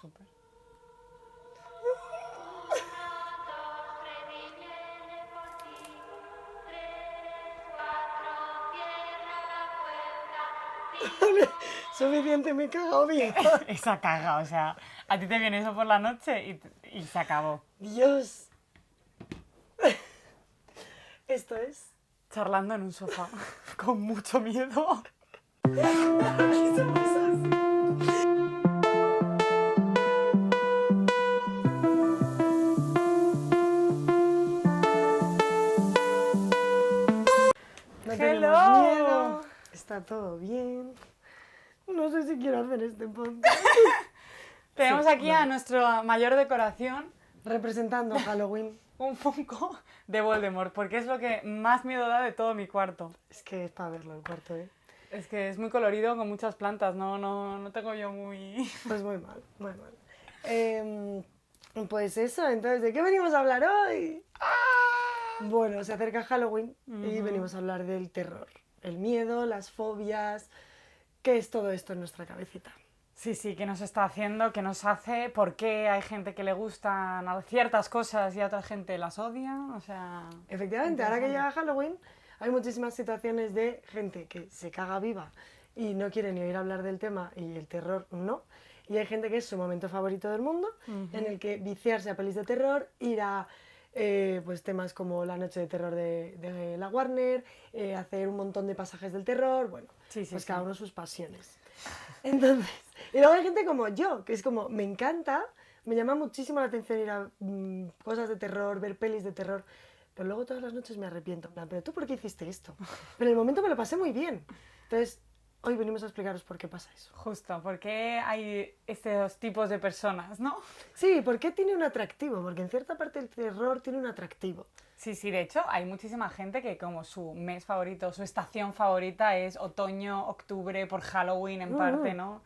súper. Suficiente, me he cagado bien. Esa caga, o sea, a ti te viene eso por la noche y se acabó. Dios. Esto es... Charlando en un sofá, con mucho miedo. No Hello. tenemos miedo. Está todo bien. No sé si quiero hacer este podcast. Tenemos Sí, aquí a nuestro mayor decoración, Representando Halloween. un Funko de Voldemort, porque es lo que más miedo da de todo mi cuarto. Es que es para verlo el cuarto, ¿eh? Es que es muy colorido con muchas plantas, no tengo yo muy... Pues muy mal, muy mal. Pues eso, entonces, ¿de qué venimos a hablar hoy? Bueno, se acerca Halloween y venimos a hablar del terror. El miedo, las fobias, ¿qué es todo esto en nuestra cabecita? Sí, ¿qué nos está haciendo? ¿Qué nos hace? ¿Por qué hay gente que le gustan ciertas cosas y a otra gente las odia? O sea... Efectivamente, ahora que llega Halloween, hay muchísimas situaciones de gente que se caga viva y no quiere ni oír hablar del tema y el terror no. Y hay gente que es su momento favorito del mundo, en el que viciarse a pelis de terror, ir a pues temas como la noche de terror de la Warner, hacer un montón de pasajes del terror, bueno, pues cada uno sus pasiones. Entonces, y luego hay gente como yo, que es como, me encanta, me llama muchísimo la atención ir a cosas de terror, ver pelis de terror, pero luego todas las noches me arrepiento, en plan, ¿pero tú por qué hiciste esto? Pero en el momento me lo pasé muy bien. Entonces, hoy venimos a explicaros por qué pasa eso. Justo, ¿por qué hay estos tipos de personas, no? Sí, ¿por qué tiene un atractivo? Porque en cierta parte el terror tiene un atractivo. Sí, de hecho hay muchísima gente que como su mes favorito, su estación favorita es otoño, octubre, por Halloween en parte, ¿no?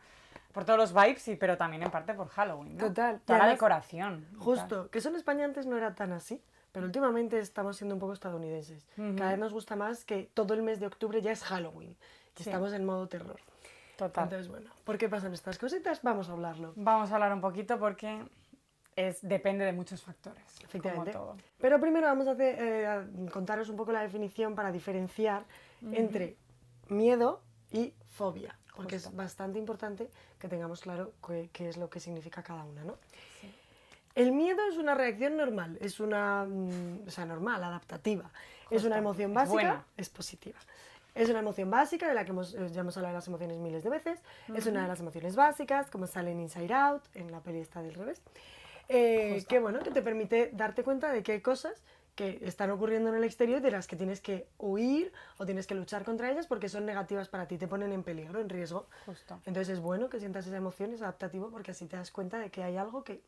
Por todos los vibes, sí, pero también en parte por Halloween, ¿no? Total. Toda la además, decoración. y Justo, que eso en España antes no era tan así, pero últimamente estamos siendo un poco estadounidenses. Cada vez nos gusta más que todo el mes de octubre ya es Halloween. Y Sí. estamos en modo terror. tal. Total. Entonces, bueno, ¿por qué pasan estas cositas? Vamos a hablarlo. Vamos a hablar un poquito porque depende de muchos factores, Efectivamente. como todo. Pero primero vamos a contaros un poco la definición para diferenciar entre miedo y fobia, porque Justo. es bastante importante que tengamos claro qué es lo que significa cada una, ¿no? Sí. El miedo es una reacción normal, es una, o sea, normal, adaptativa. Es una emoción es básica, buena. es positiva. Es una emoción básica de la que ya hemos hablado de las emociones miles de veces. Es una de las emociones básicas, como sale en Inside Out, en la peli esta del revés. Que bueno, que te permite darte cuenta de que hay cosas que están ocurriendo en el exterior de las que tienes que huir o tienes que luchar contra ellas porque son negativas para ti, te ponen en peligro, en riesgo. Justo. Entonces es bueno que sientas esa emoción, es adaptativo porque así te das cuenta de que hay algo que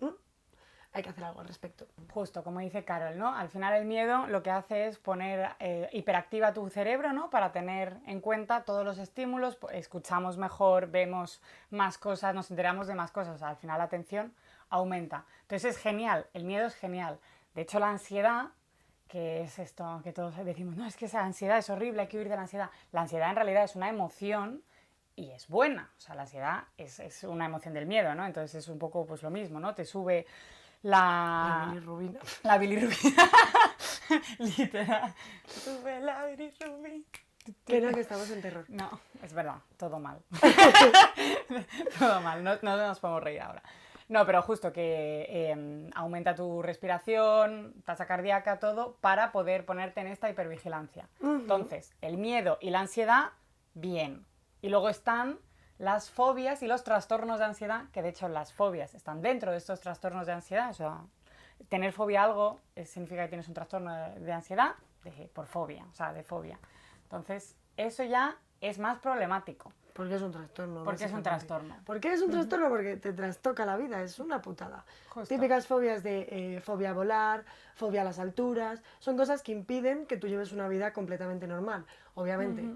hay que hacer algo al respecto. Justo, como dice Carol, ¿no? Al final el miedo lo que hace es poner hiperactiva tu cerebro, ¿no? Para tener en cuenta todos los estímulos, escuchamos mejor, vemos más cosas, nos enteramos de más cosas. O sea, al final la atención aumenta. Entonces es genial, el miedo es genial. De hecho, la ansiedad, que es esto que todos decimos, no, es que esa ansiedad es horrible, hay que huir de la ansiedad. La ansiedad en realidad es una emoción y es buena. O sea, la ansiedad es una emoción del miedo, ¿no? Entonces es un poco pues lo mismo, ¿no? Te sube La bilirrubina. la bilirrubina. Literal. Sube la bilirrubina. Que no, que estamos en terror. No, es verdad, todo mal. Todo mal, no nos podemos reír ahora. No, pero justo que aumenta tu respiración, tasa cardíaca, todo, para poder ponerte en esta hipervigilancia. Entonces, el miedo y la ansiedad, bien. Y luego están las fobias y los trastornos de ansiedad, que de hecho las fobias están dentro de estos trastornos de ansiedad. O sea, tener fobia a algo significa que tienes un trastorno de ansiedad por fobia, o sea, de fobia. Entonces, eso ya es más problemático. Porque es un trastorno. Porque es un trastorno. ¿Por qué es un trastorno? Porque te trastoca la vida, es una putada. Justo. Típicas fobias de fobia a volar, fobia a las alturas, son cosas que impiden que tú lleves una vida completamente normal. Obviamente,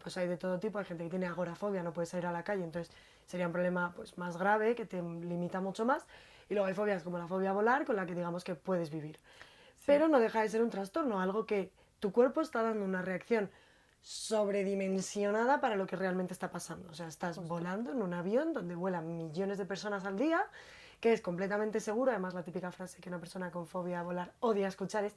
pues hay de todo tipo, hay gente que tiene agorafobia, no puede salir a la calle, entonces sería un problema pues, más grave, que te limita mucho más. Y luego hay fobias como la fobia a volar, con la que digamos que puedes vivir. Sí. Pero no deja de ser un trastorno, algo que tu cuerpo está dando una reacción sobredimensionada para lo que realmente está pasando. O sea, estás volando en un avión donde vuelan millones de personas al día, que es completamente seguro. Además, la típica frase que una persona con fobia a volar odia escuchar es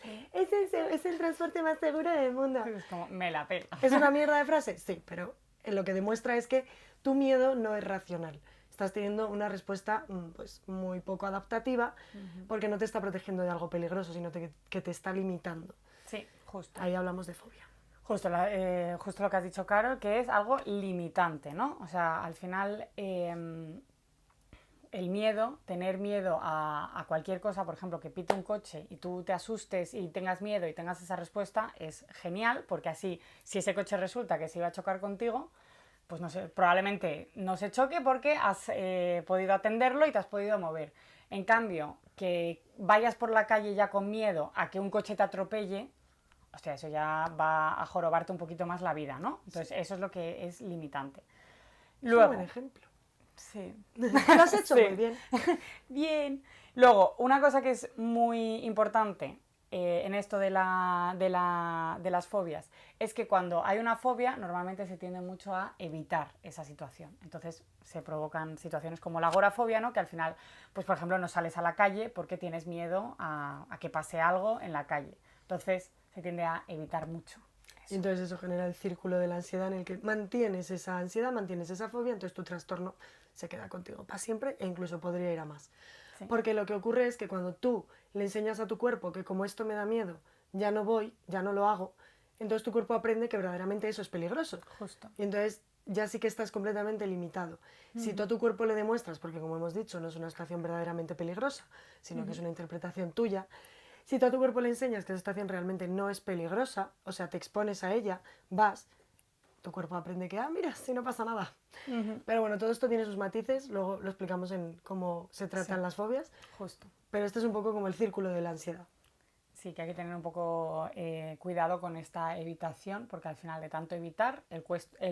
el transporte más seguro del mundo. Es como, me la pela. ¿Es una mierda de frase? Sí, pero lo que demuestra es que tu miedo no es racional. Estás teniendo una respuesta pues, muy poco adaptativa porque no te está protegiendo de algo peligroso, sino que te está limitando. Sí, justo. Ahí hablamos de fobia. Justo, justo lo que has dicho, Carol, que es algo limitante, ¿no? O sea, al final el miedo, tener miedo a cualquier cosa, por ejemplo, que pite un coche y tú te asustes y tengas miedo y tengas esa respuesta, es genial, porque así, si ese coche resulta que se iba a chocar contigo, pues no sé, probablemente no se choque porque has podido atenderlo y te has podido mover. En cambio, que vayas por la calle ya con miedo a que un coche te atropelle, hostia, eso ya va a jorobarte un poquito más la vida, ¿no? Entonces, eso es lo que es limitante. Luego, es un buen ejemplo. Sí. Lo has hecho muy bien. Bien. Luego, una cosa que es muy importante en esto de las fobias es que cuando hay una fobia normalmente se tiende mucho a evitar esa situación. Entonces se provocan situaciones como la agorafobia, ¿no? Que al final, pues por ejemplo, no sales a la calle porque tienes miedo a que pase algo en la calle. Entonces se tiende a evitar mucho. Y entonces eso genera el círculo de la ansiedad en el que mantienes esa ansiedad, mantienes esa fobia, entonces tu trastorno se queda contigo para siempre e incluso podría ir a más. Sí. Porque lo que ocurre es que cuando tú le enseñas a tu cuerpo que como esto me da miedo, ya no voy, ya no lo hago, entonces tu cuerpo aprende que verdaderamente eso es peligroso. Justo. Y entonces ya sí que estás completamente limitado. Si tú a tu cuerpo le demuestras, porque como hemos dicho, no es una situación verdaderamente peligrosa, sino que es una interpretación tuya, si tú a tu cuerpo le enseñas que esa situación realmente no es peligrosa, o sea, te expones a ella, vas, tu cuerpo aprende que, mira, si no pasa nada. Pero bueno, todo esto tiene sus matices, luego lo explicamos en cómo se tratan las fobias. Justo. Pero este es un poco como el círculo de la ansiedad. Sí, que hay que tener un poco cuidado con esta evitación, porque al final de tanto evitar, el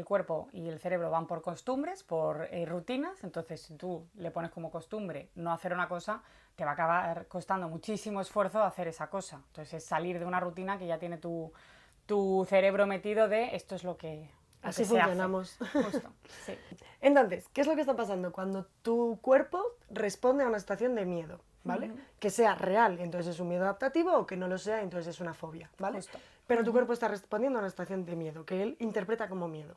cuerpo y el cerebro van por costumbres, por rutinas, entonces si tú le pones como costumbre no hacer una cosa, te va a acabar costando muchísimo esfuerzo hacer esa cosa. Entonces es salir de una rutina que ya tiene tu cerebro metido de esto es lo que así funcionamos. Justo, sí. Entonces, ¿qué es lo que está pasando? Cuando tu cuerpo responde a una situación de miedo, ¿vale? Que sea real, entonces es un miedo adaptativo, o que no lo sea, entonces es una fobia, ¿vale? Justo. Pero tu cuerpo está respondiendo a una situación de miedo, que él interpreta como miedo.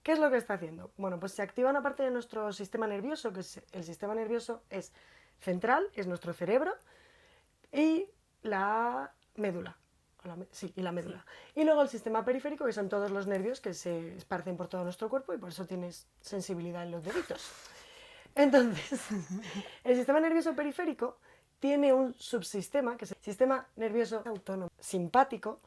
¿Qué es lo que está haciendo? Bueno, pues se activa una parte de nuestro sistema nervioso, que es el sistema nervioso es central, es nuestro cerebro, y la médula. Sí, y la médula. Sí. Y luego el sistema periférico, que son todos los nervios que se esparcen por todo nuestro cuerpo y por eso tienes sensibilidad en los deditos. Entonces, el sistema nervioso periférico tiene un subsistema, que es el sistema nervioso autónomo simpático,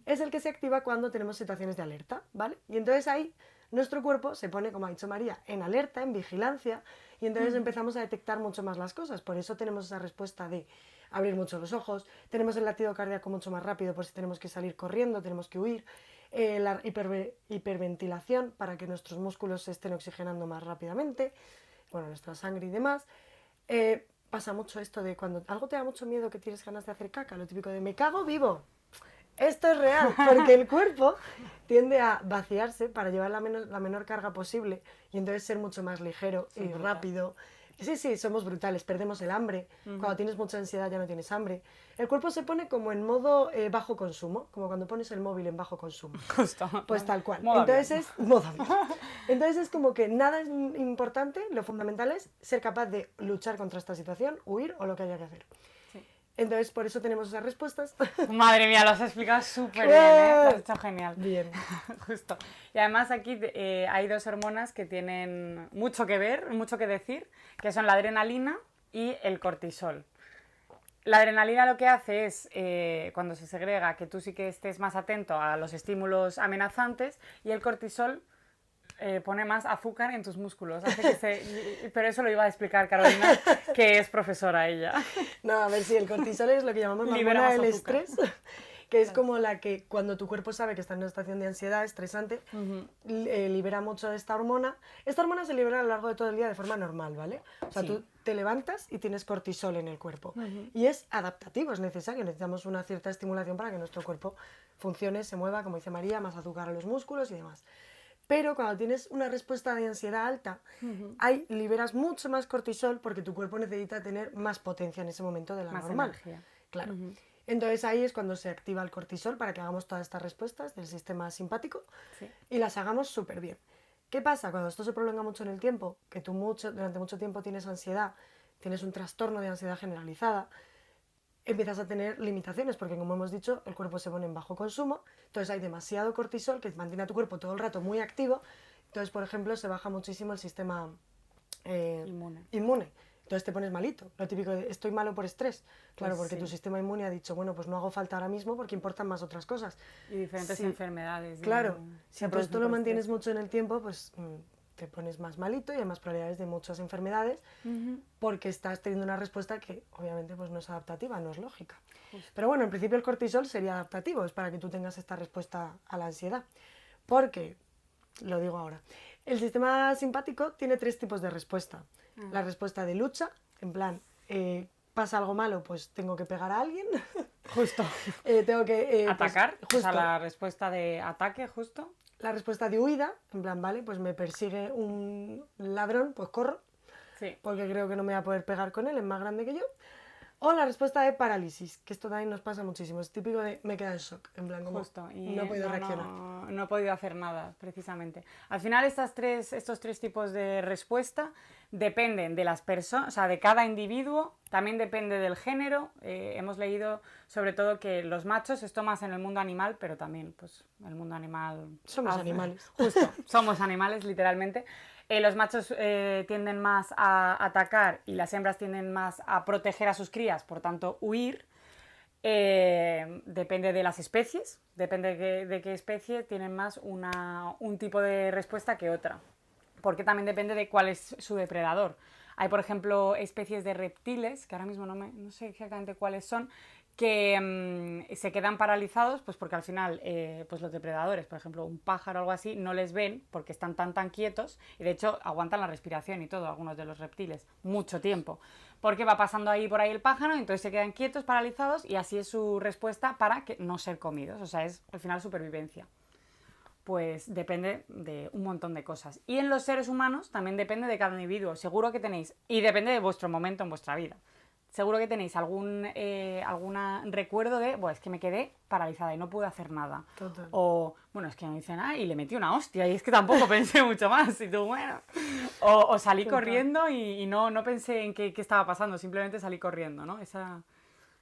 es el que se activa cuando tenemos situaciones de alerta, ¿vale? Y entonces ahí nuestro cuerpo se pone, como ha dicho María, en alerta, en vigilancia, y entonces empezamos a detectar mucho más las cosas. Por eso tenemos esa respuesta de abrir mucho los ojos, tenemos el latido cardíaco mucho más rápido por si tenemos que salir corriendo, tenemos que huir, la hiperventilación para que nuestros músculos se estén oxigenando más rápidamente, bueno, nuestra sangre y demás. Pasa mucho esto de cuando algo te da mucho miedo, que tienes ganas de hacer caca, lo típico de me cago vivo. Esto es real, porque el cuerpo tiende a vaciarse para llevar la menor carga posible y entonces ser mucho más ligero y rápido. Sí, somos brutales, perdemos el hambre. Cuando tienes mucha ansiedad ya no tienes hambre. El cuerpo se pone como en modo bajo consumo, como cuando pones el móvil en bajo consumo. Justo. Pues tal cual. Modo Entonces avión. es modo avión. Entonces es como que nada es importante, lo fundamental es ser capaz de luchar contra esta situación, huir o lo que haya que hacer. Sí. Entonces por eso tenemos esas respuestas. Madre mía, lo has explicado súper bien, ¿eh? Lo has hecho genial. Bien. Justo. Y además aquí hay dos hormonas que tienen mucho que ver, mucho que decir, que son la adrenalina y el cortisol. La adrenalina lo que hace es, cuando se segrega, que tú sí que estés más atento a los estímulos amenazantes, y el cortisol pone más azúcar en tus músculos. Hace que pero eso lo iba a explicar Carolina, que es profesora ella. No, a ver, si el cortisol es lo que llamamos la hormona del estrés. que es como la que cuando tu cuerpo sabe que está en una situación de ansiedad estresante, libera mucho de esta hormona. Esta hormona se libera a lo largo de todo el día de forma normal, ¿vale? O sea, tú te levantas y tienes cortisol en el cuerpo. Y es adaptativo, es necesario. Necesitamos una cierta estimulación para que nuestro cuerpo funcione, se mueva, como dice María, más azúcar a los músculos y demás. Pero cuando tienes una respuesta de ansiedad alta, liberas mucho más cortisol porque tu cuerpo necesita tener más potencia en ese momento de la Más normal. energía. Claro. Entonces ahí es cuando se activa el cortisol para que hagamos todas estas respuestas del sistema simpático y las hagamos súper bien. ¿Qué pasa? Cuando esto se prolonga mucho en el tiempo, que tú durante mucho tiempo tienes ansiedad, tienes un trastorno de ansiedad generalizada, empiezas a tener limitaciones, porque como hemos dicho, el cuerpo se pone en bajo consumo, entonces hay demasiado cortisol que mantiene a tu cuerpo todo el rato muy activo, entonces, por ejemplo, se baja muchísimo el sistema inmune. Entonces te pones malito, lo típico de estoy malo por estrés, claro, porque tu sistema inmune ha dicho, bueno, pues no hago falta ahora mismo porque importan más otras cosas. Y diferentes enfermedades. Claro, si tú esto lo mantienes mucho en el tiempo, pues te pones más malito y hay más probabilidades de muchas enfermedades porque estás teniendo una respuesta que obviamente pues no es adaptativa, no es lógica. Pero bueno, en principio el cortisol sería adaptativo, es para que tú tengas esta respuesta a la ansiedad. Porque, lo digo ahora, el sistema simpático tiene 3 tipos de respuesta. La respuesta de lucha, en plan, pasa algo malo, pues tengo que pegar a alguien. Justo. Tengo que... Atacar, pues, justo. o sea, la respuesta de ataque, justo. La respuesta de huida, en plan, vale, pues me persigue un ladrón, pues corro, porque creo que no me voy a poder pegar con él, es más grande que yo. O la respuesta de parálisis, que esto también nos pasa muchísimo, es típico de me queda en shock, en plan como justo, y no he podido reaccionar. No he podido hacer nada, precisamente. Al final estos tres tipos de respuesta dependen de las personas, o sea, de cada individuo, también depende del género. Hemos leído sobre todo que los machos, esto más en el mundo animal, pero también pues el mundo animal... Somos animales. Justo, somos animales, literalmente. Los machos tienden más a atacar y las hembras tienden más a proteger a sus crías, por tanto, huir. Depende de las especies, depende de qué especie tienen más un tipo de respuesta que otra. Porque también depende de cuál es su depredador. Hay, por ejemplo, especies de reptiles, que ahora mismo no sé exactamente cuáles son, que se quedan paralizados pues porque al final pues los depredadores, por ejemplo un pájaro o algo así, no les ven porque están tan quietos y de hecho aguantan la respiración y todo, algunos de los reptiles, mucho tiempo, porque va pasando ahí por ahí el pájaro y entonces se quedan quietos, paralizados y así es su respuesta para que no ser comidos, o sea, es al final supervivencia. Pues depende de un montón de cosas. Y en los seres humanos también depende de cada individuo, seguro que tenéis, y depende de vuestro momento en vuestra vida. Seguro que tenéis algún recuerdo de, bueno, es que me quedé paralizada y no pude hacer nada. Total. O, bueno, es que no hice nada y le metí una hostia y es que tampoco pensé mucho más. Y tú, bueno. O salí corriendo y no pensé en qué estaba pasando, simplemente salí corriendo, ¿no?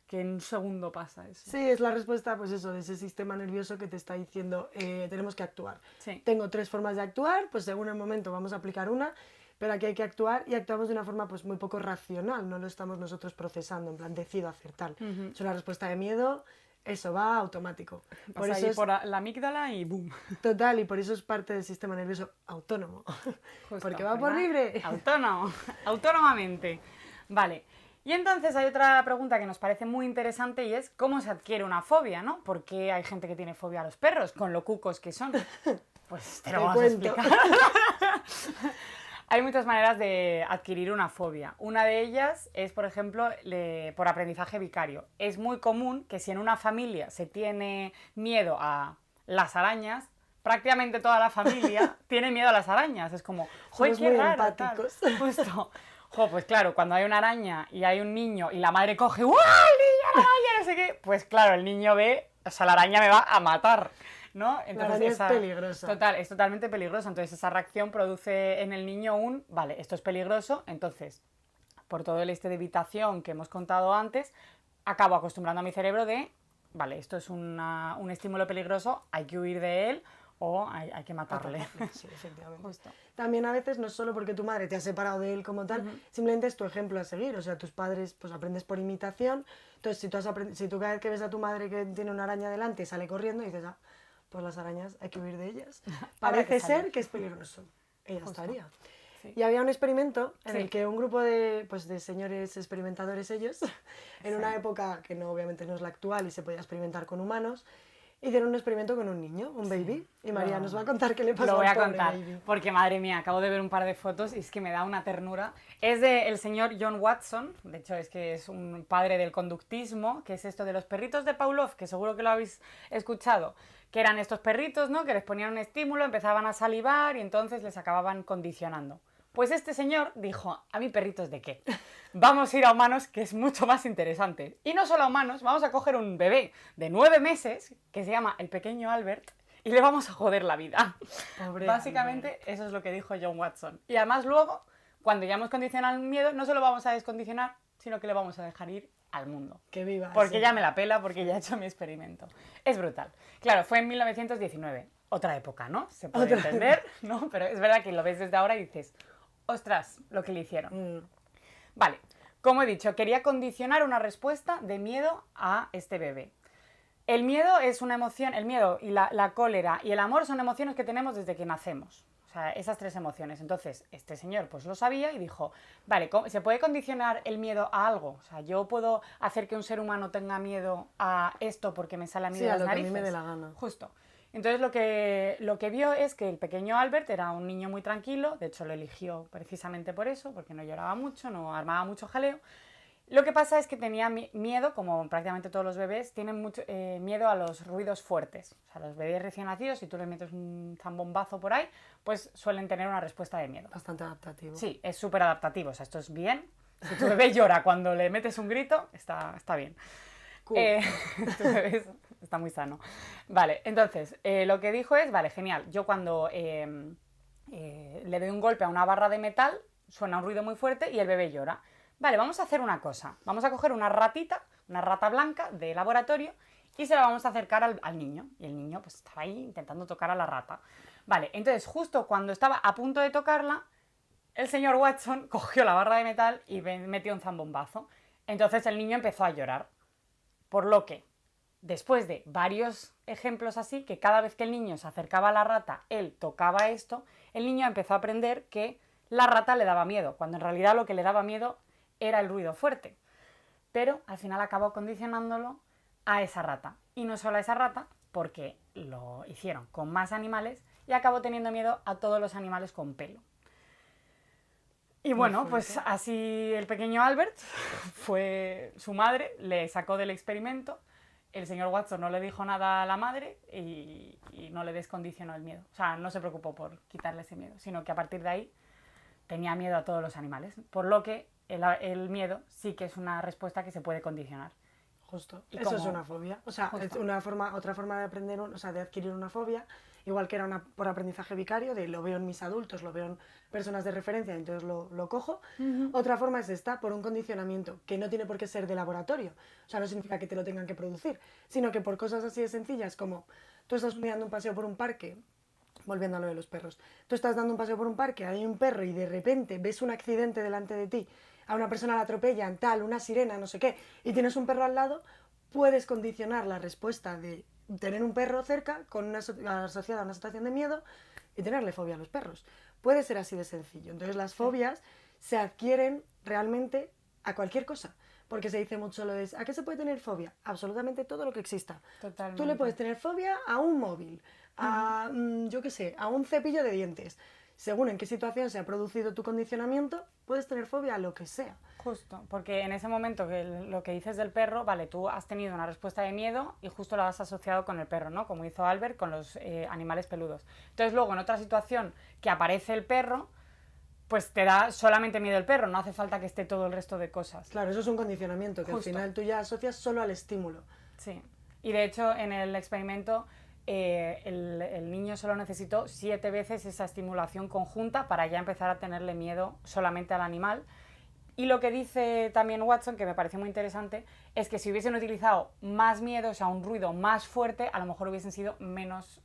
Que en un segundo pasa eso. Sí, es la respuesta, pues eso, de ese sistema nervioso que te está diciendo, tenemos que actuar. Sí. Tengo 3 formas de actuar, pues según el momento vamos a aplicar una, pero aquí hay que actuar y actuamos de una forma pues muy poco racional, no lo estamos nosotros procesando, en plan, decido hacer tal. Es una respuesta de miedo, eso va automático. Por eso ahí por la amígdala y ¡boom! Total, y por eso es parte del sistema nervioso autónomo. Justo, porque va por libre. Autónomo, autónomamente. Vale. Y entonces hay otra pregunta que nos parece muy interesante y es ¿cómo se adquiere una fobia, no? ¿Por qué hay gente que tiene fobia a los perros, con lo cucos que son? Pues te lo vamos a explicar. Hay muchas maneras de adquirir una fobia. Una de ellas es, por ejemplo, por aprendizaje vicario. Es muy común que si en una familia se tiene miedo a las arañas, prácticamente toda la familia tiene miedo a las arañas. Es como, ¡joder, qué raro! Empáticos. Justo. Jo, pues claro, cuando hay una araña y hay un niño y la madre coge, ¡guau, niño, la araña, no sé qué! Pues claro, el niño ve, o sea, la araña me va a matar, ¿no? Entonces, la araña es peligrosa. Total, es totalmente peligrosa. Entonces esa reacción produce en el niño vale, esto es peligroso, entonces, por todo el de evitación que hemos contado antes, acabo acostumbrando a mi cerebro de, vale, esto es un estímulo peligroso, hay que huir de él, o hay que matarle. Sí, efectivamente. Justo. También a veces no es solo porque tu madre te ha separado de él como tal, simplemente es tu ejemplo a seguir. O sea, tus padres pues aprendes por imitación. Entonces, si tú cada vez que ves a tu madre que tiene una araña delante y sale corriendo y dices, pues las arañas hay que huir de ellas. Parece ser que es peligroso. Y ya estaría. Sí. Y había un experimento en Sí. el que un grupo de, pues, de señores experimentadores ellos, en una época que no, obviamente no es la actual y se podía experimentar con humanos, hicieron un experimento con un niño, un baby, y María nos va a contar qué le pasó Lo voy a al pobre contar, baby. porque madre mía, acabo de ver un par de fotos y es que me da una ternura. Es del señor John Watson, de hecho es que es un padre del conductismo, que es esto de los perritos de Pavlov, que seguro que lo habéis escuchado, que eran estos perritos, ¿no? Que les ponían un estímulo, empezaban a salivar y entonces les acababan condicionando. Pues este señor dijo, ¿a mí perritos de qué? Vamos a ir a humanos, que es mucho más interesante. Y no solo a humanos, vamos a coger un bebé de 9 meses, que se llama el pequeño Albert, y le vamos a joder la vida. Pobre Básicamente, Albert. eso es lo que dijo John Watson. Y además luego, cuando ya hemos condicionado el miedo, no solo vamos a descondicionar, sino que le vamos a dejar ir al mundo. Que viva. Porque sí. ya me la pela, porque ya he hecho mi experimento. Es brutal. Claro, fue en 1919. Otra época, ¿no? Se puede Otra entender, ¿no? Pero es verdad que lo ves desde ahora y dices, ostras, lo que le hicieron. Vale, como he dicho, quería condicionar una respuesta de miedo a este bebé. El miedo es una emoción, el miedo y la cólera y el amor son emociones que tenemos desde que nacemos. O sea, esas tres emociones. Entonces, este señor pues lo sabía y dijo, vale, ¿se puede condicionar el miedo a algo? O sea, ¿yo puedo hacer que un ser humano tenga miedo a esto porque me sale a mí Sí, de a las lo que a mí narices? me dé la gana. Justo. Entonces lo que vio es que el pequeño Albert era un niño muy tranquilo, de hecho lo eligió precisamente por eso, porque no lloraba mucho, no armaba mucho jaleo. Lo que pasa es que tenía miedo, como prácticamente todos los bebés, tienen mucho miedo a los ruidos fuertes. O sea, los bebés recién nacidos, si tú le metes un zambombazo por ahí, pues suelen tener una respuesta de miedo. Bastante adaptativo. Sí, es súper adaptativo, o sea, esto es bien. Si tu bebé llora cuando le metes un grito, está bien. Cool. Tu bebé está muy sano. Vale, entonces, lo que dijo es, vale, genial, yo cuando le doy un golpe a una barra de metal, suena un ruido muy fuerte y el bebé llora. Vale, vamos a hacer una cosa. Vamos a coger una ratita, una rata blanca de laboratorio y se la vamos a acercar al niño. Y el niño pues estaba ahí intentando tocar a la rata. Vale, entonces justo cuando estaba a punto de tocarla, el señor Watson cogió la barra de metal y metió un zambombazo. Entonces el niño empezó a llorar. Por lo que, después de varios ejemplos así, que cada vez que el niño se acercaba a la rata, él tocaba esto, el niño empezó a aprender que la rata le daba miedo, cuando en realidad lo que le daba miedo era el ruido fuerte. Pero al final acabó condicionándolo a esa rata. Y no solo a esa rata, porque lo hicieron con más animales y acabó teniendo miedo a todos los animales con pelo. Y bueno, pues así el pequeño Albert fue su madre, le sacó del experimento, el señor Watson no le dijo nada a la madre y no le descondicionó el miedo. O sea, no se preocupó por quitarle ese miedo, sino que a partir de ahí tenía miedo a todos los animales. Por lo que el miedo sí que es una respuesta que se puede condicionar. Justo. ¿Y Eso es cómo? una fobia. O sea, Justo. es otra forma de aprender, o sea, de adquirir una fobia, igual que era por aprendizaje vicario, de lo veo en mis adultos, lo veo en personas de referencia, entonces lo cojo. Otra forma es esta, por un condicionamiento, que no tiene por qué ser de laboratorio. O sea, no significa que te lo tengan que producir, sino que por cosas así de sencillas como tú estás dando un paseo por un parque, volviendo a lo de los perros, tú estás dando un paseo por un parque, hay un perro y de repente ves un accidente delante de ti, a una persona la atropellan, tal, una sirena, no sé qué, y tienes un perro al lado, puedes condicionar la respuesta de tener un perro cerca con asociada a una situación de miedo y tenerle fobia a los perros. Puede ser así de sencillo. Entonces las fobias se adquieren realmente a cualquier cosa. Porque se dice mucho lo de, ¿a qué se puede tener fobia? Absolutamente todo lo que exista. Totalmente. Tú le puedes tener fobia a un móvil, a, yo qué sé, a un cepillo de dientes. Según en qué situación se ha producido tu condicionamiento, puedes tener fobia a lo que sea. Justo, porque en ese momento que lo que dices del perro, vale, tú has tenido una respuesta de miedo y justo lo has asociado con el perro, ¿no? Como hizo Albert con los animales peludos. Entonces luego en otra situación que aparece el perro, pues te da solamente miedo el perro, no hace falta que esté todo el resto de cosas. Claro, eso es un condicionamiento, que Justo. al final tú ya asocias solo al estímulo. Sí, y de hecho en el experimento el niño solo necesitó 7 veces esa estimulación conjunta para ya empezar a tenerle miedo solamente al animal. Y lo que dice también Watson, que me pareció muy interesante, es que si hubiesen utilizado más miedo, o sea, un ruido más fuerte, a lo mejor hubiesen sido menos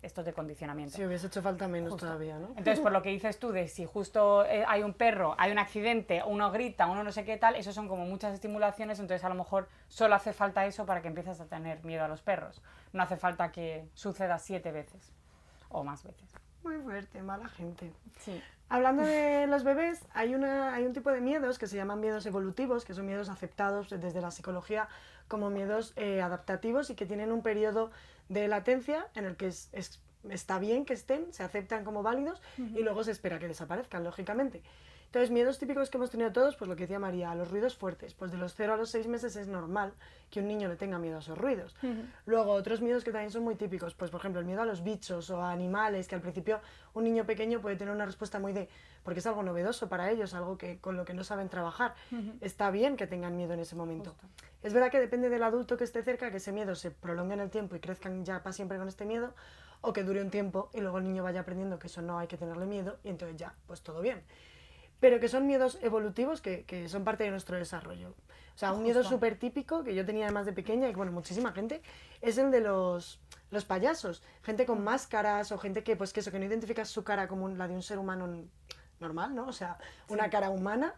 estos de condicionamiento. Sí, hubiese hecho falta menos Justo. todavía, ¿no? Entonces, por lo que dices tú, de si justo hay un perro, hay un accidente, uno grita, uno no sé qué tal, eso son como muchas estimulaciones, entonces a lo mejor solo hace falta eso para que empieces a tener miedo a los perros. No hace falta que suceda 7 veces o más veces. Muy fuerte, mala gente. Sí. Hablando de los bebés, hay un tipo de miedos que se llaman miedos evolutivos, que son miedos aceptados desde la psicología como miedos adaptativos y que tienen un periodo de latencia en el que está bien que estén, se aceptan como válidos y luego se espera que desaparezcan, lógicamente. Entonces, miedos típicos que hemos tenido todos, pues lo que decía María, los ruidos fuertes. Pues de los 0 a los 6 meses es normal que un niño le tenga miedo a esos ruidos. Luego, otros miedos que también son muy típicos, pues por ejemplo, el miedo a los bichos o a animales, que al principio un niño pequeño puede tener una respuesta muy de, porque es algo novedoso para ellos, algo que con lo que no saben trabajar. Está bien que tengan miedo en ese momento. Justo. Es verdad que depende del adulto que esté cerca, que ese miedo se prolongue en el tiempo y crezcan ya para siempre con este miedo, o que dure un tiempo y luego el niño vaya aprendiendo que eso no hay que tenerle miedo y entonces ya, pues todo bien. Pero que son miedos evolutivos que son parte de nuestro desarrollo. O sea, un miedo súper típico que yo tenía además de pequeña y bueno, muchísima gente, es el de los payasos. Gente con máscaras o gente que, pues que eso, que no identifica su cara como la de un ser humano normal, ¿no? O sea, una cara humana.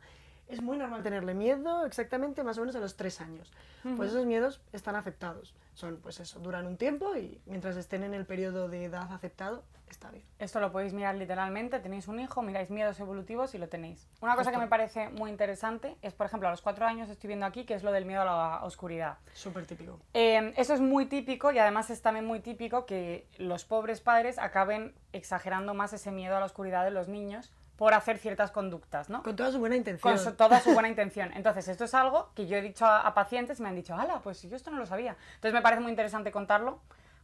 Es muy normal tenerle miedo exactamente más o menos a los 3 años. Pues esos miedos están aceptados. Son, pues eso, duran un tiempo y mientras estén en el periodo de edad aceptado, está bien. Esto lo podéis mirar literalmente, tenéis un hijo, miráis miedos evolutivos y lo tenéis. Una cosa que me parece muy interesante es, por ejemplo, a los 4 años estoy viendo aquí, que es lo del miedo a la oscuridad. Súper típico. Eso es muy típico y además es también muy típico que los pobres padres acaben exagerando más ese miedo a la oscuridad de los niños por hacer ciertas conductas, ¿no? Con toda su buena intención. Toda su buena intención. Entonces, esto es algo que yo he dicho a pacientes y me han dicho, ¡hala! Pues yo esto no lo sabía. Entonces, me parece muy interesante contarlo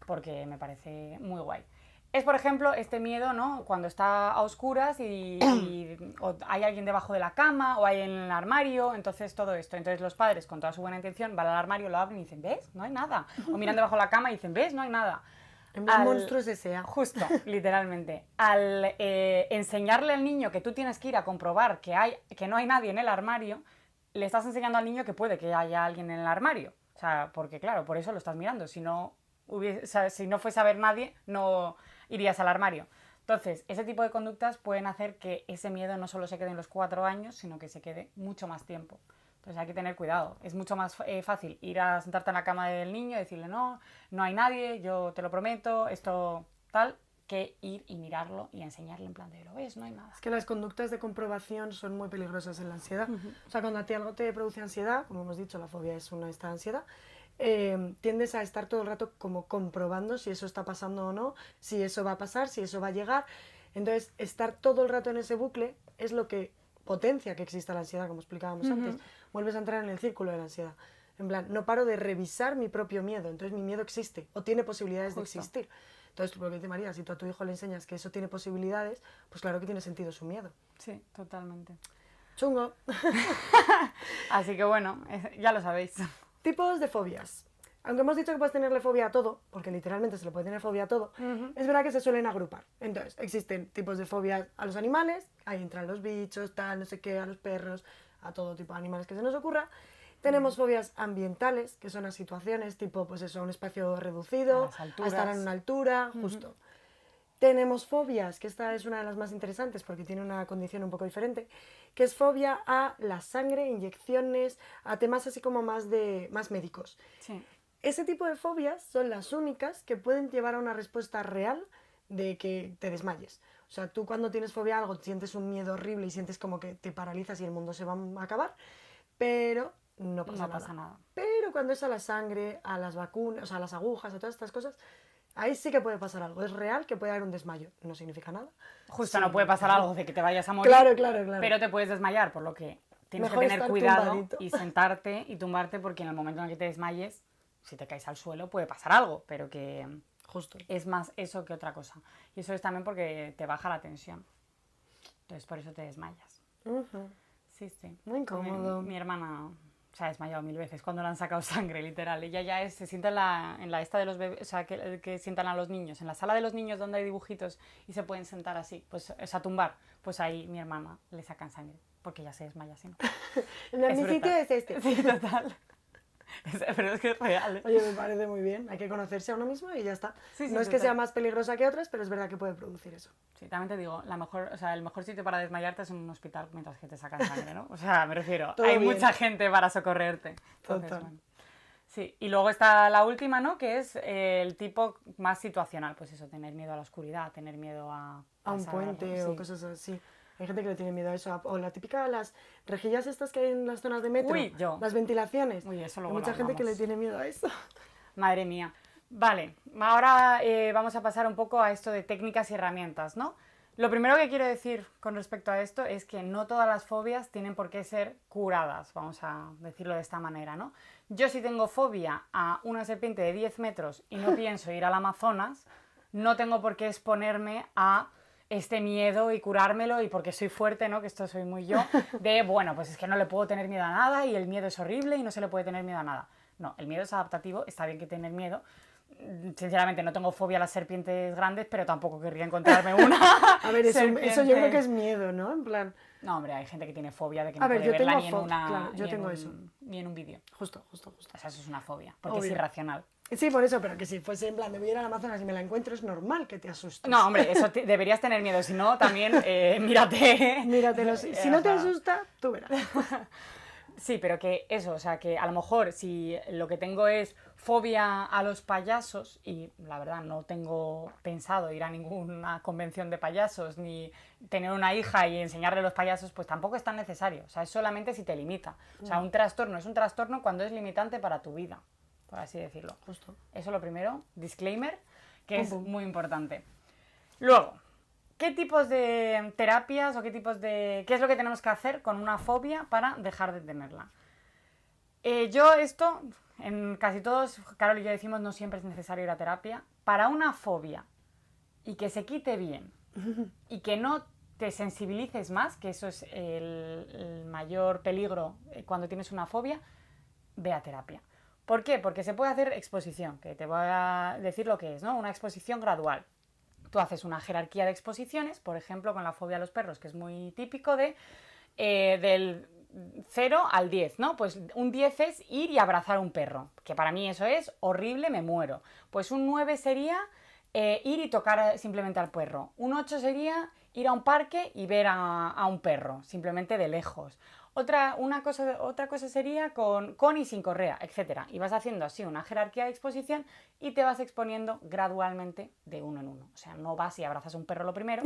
porque me parece muy guay. Es, por ejemplo, este miedo, ¿no? Cuando está a oscuras o hay alguien debajo de la cama o hay en el armario, entonces todo esto. Entonces, los padres, con toda su buena intención, van al armario, lo abren y dicen, ¿ves? No hay nada. O miran debajo de la cama y dicen, ¿ves? No hay nada. En vez monstruos S.A. Justo, literalmente. Al enseñarle al niño que tú tienes que ir a comprobar que no hay nadie en el armario, le estás enseñando al niño que puede que haya alguien en el armario. O sea, porque claro, por eso lo estás mirando. Si no fuese a ver nadie, no irías al armario. Entonces, ese tipo de conductas pueden hacer que ese miedo no solo se quede en los 4 años, sino que se quede mucho más tiempo. Entonces hay que tener cuidado. Es mucho más fácil ir a sentarte en la cama del niño y decirle no hay nadie, yo te lo prometo, esto tal, que ir y mirarlo y enseñarle en plan de lo ves, no hay nada. Es que las conductas de comprobación son muy peligrosas en la ansiedad. O sea, cuando a ti algo te produce ansiedad, como hemos dicho, la fobia es una esta ansiedad, tiendes a estar todo el rato como comprobando si eso está pasando o no, si eso va a pasar, si eso va a llegar. Entonces, estar todo el rato en ese bucle es lo que potencia que exista la ansiedad, como explicábamos antes. Vuelves a entrar en el círculo de la ansiedad. En plan, no paro de revisar mi propio miedo, entonces mi miedo existe o tiene posibilidades de existir. Entonces, lo que dice María, si tú a tu hijo le enseñas que eso tiene posibilidades, pues claro que tiene sentido su miedo. Sí, totalmente. Chungo. Así que bueno, ya lo sabéis. Tipos de fobias. Aunque hemos dicho que puedes tenerle fobia a todo, porque literalmente se le puede tener fobia a todo, es verdad que se suelen agrupar. Entonces, existen tipos de fobias a los animales, ahí entran los bichos, tal, no sé qué, a los perros, a todo tipo de animales que se nos ocurra. Tenemos fobias ambientales, que son a situaciones tipo, pues eso, un espacio reducido, a estar en una altura, justo. Tenemos fobias, que esta es una de las más interesantes porque tiene una condición un poco diferente, que es fobia a la sangre, inyecciones, a temas así como más médicos. Sí. Ese tipo de fobias son las únicas que pueden llevar a una respuesta real de que te desmayes. O sea, tú cuando tienes fobia a algo sientes un miedo horrible y sientes como que te paralizas y el mundo se va a acabar, pero no pasa nada. Pero cuando es a la sangre, a las vacunas, o sea, a las agujas, a todas estas cosas, ahí sí que puede pasar algo. Es real que puede haber un desmayo. No significa nada. Justo, sí, no puede pasar algo de que te vayas a morir, claro. Pero te puedes desmayar, por lo que tienes Mejor que tener estar cuidado tumbadito. y sentarte y tumbarte, porque en el momento en el que te desmayes, si te caes al suelo puede pasar algo, pero que justo es más eso que otra cosa. Y eso es también porque te baja la tensión. Entonces por eso te desmayas. Sí. Muy incómodo. Mi hermana se ha desmayado 1000 veces cuando le han sacado sangre, literal. Ella ya se sienta en la esta de los bebés, o sea, que sientan a los niños, en la sala de los niños donde hay dibujitos y se pueden sentar así, pues a tumbar. Pues ahí mi hermana le sacan sangre, porque ya se desmaya así. Mi sitio es este. Sí, total. Pero es que es real. Oye, me parece muy bien. Hay que conocerse a uno mismo y ya está. Sí, no es que sea más peligrosa que otras, pero es verdad que puede producir eso. Sí, también te digo, el mejor sitio para desmayarte es en un hospital mientras que te sacan sangre, ¿no? O sea, me refiero, hay mucha gente para socorrerte. Entonces, Total. Bueno. Sí, y luego está la última, ¿no? Que es el tipo más situacional, pues eso, tener miedo a la oscuridad, tener miedo a A un pasar, puente sí. o cosas así. Hay gente que le tiene miedo a eso. O la típica, las rejillas estas que hay en las zonas de metro. Uy, yo. Las ventilaciones. Uy, eso Hay luego lo mucha gente que le hablamos. tiene miedo a eso. Madre mía. Vale, ahora vamos a pasar un poco a esto de técnicas y herramientas, ¿no? Lo primero que quiero decir con respecto a esto es que no todas las fobias tienen por qué ser curadas, vamos a decirlo de esta manera, ¿no? Yo si tengo fobia a una serpiente de 10 metros y no pienso ir al Amazonas, no tengo por qué exponerme a este miedo y curármelo y porque soy fuerte, ¿no? Que esto soy muy yo, de, bueno, pues es que no le puedo tener miedo a nada y el miedo es horrible y no se le puede tener miedo a nada. No, el miedo es adaptativo, está bien que tener miedo. Sinceramente no tengo fobia a las serpientes grandes, pero tampoco querría encontrarme una A ver, eso yo serpiente. creo que es miedo, ¿no? En plan, No, hombre, hay gente que tiene fobia de que A no ver, puede yo verla tengo ni en fo- una, claro, yo ni tengo en eso. ni en un vídeo. justo. O sea, eso es una fobia, porque Obvio. es irracional. Sí, por eso, pero que si fuese en plan, me voy a ir al Amazonas y me la encuentro, es normal que te asustes. No, hombre, eso deberías tener miedo, si no, también mírate. Míratelo. Si no te O sea, asusta, tú verás. sí, pero que eso, o sea, que a lo mejor si lo que tengo es fobia a los payasos, y la verdad no tengo pensado ir a ninguna convención de payasos, ni tener una hija y enseñarle los payasos, pues tampoco es tan necesario. O sea, es solamente si te limita. O sea, un trastorno es un trastorno cuando es limitante para tu vida, por así decirlo. Justo. Eso lo primero, disclaimer, que Pum, es pum. muy importante. Luego, ¿qué tipos de terapias o qué es lo que tenemos que hacer con una fobia para dejar de tenerla? Yo esto, en casi todos, Carol y yo decimos, no siempre es necesario ir a terapia. Para una fobia y que se quite bien y que no te sensibilices más, que eso es el mayor peligro cuando tienes una fobia, ve a terapia. ¿Por qué? Porque se puede hacer exposición, que te voy a decir lo que es, ¿no? Una exposición gradual. Tú haces una jerarquía de exposiciones, por ejemplo, con la fobia a los perros, que es muy típico del 0 al 10, ¿no? Pues un 10 es ir y abrazar a un perro, que para mí eso es horrible, me muero. Pues un 9 sería ir y tocar simplemente al perro. Un 8 sería ir a un parque y ver a un perro, simplemente de lejos. Otra cosa sería con y sin correa, etc. Y vas haciendo así una jerarquía de exposición y te vas exponiendo gradualmente de uno en uno. O sea, no vas y abrazas a un perro lo primero,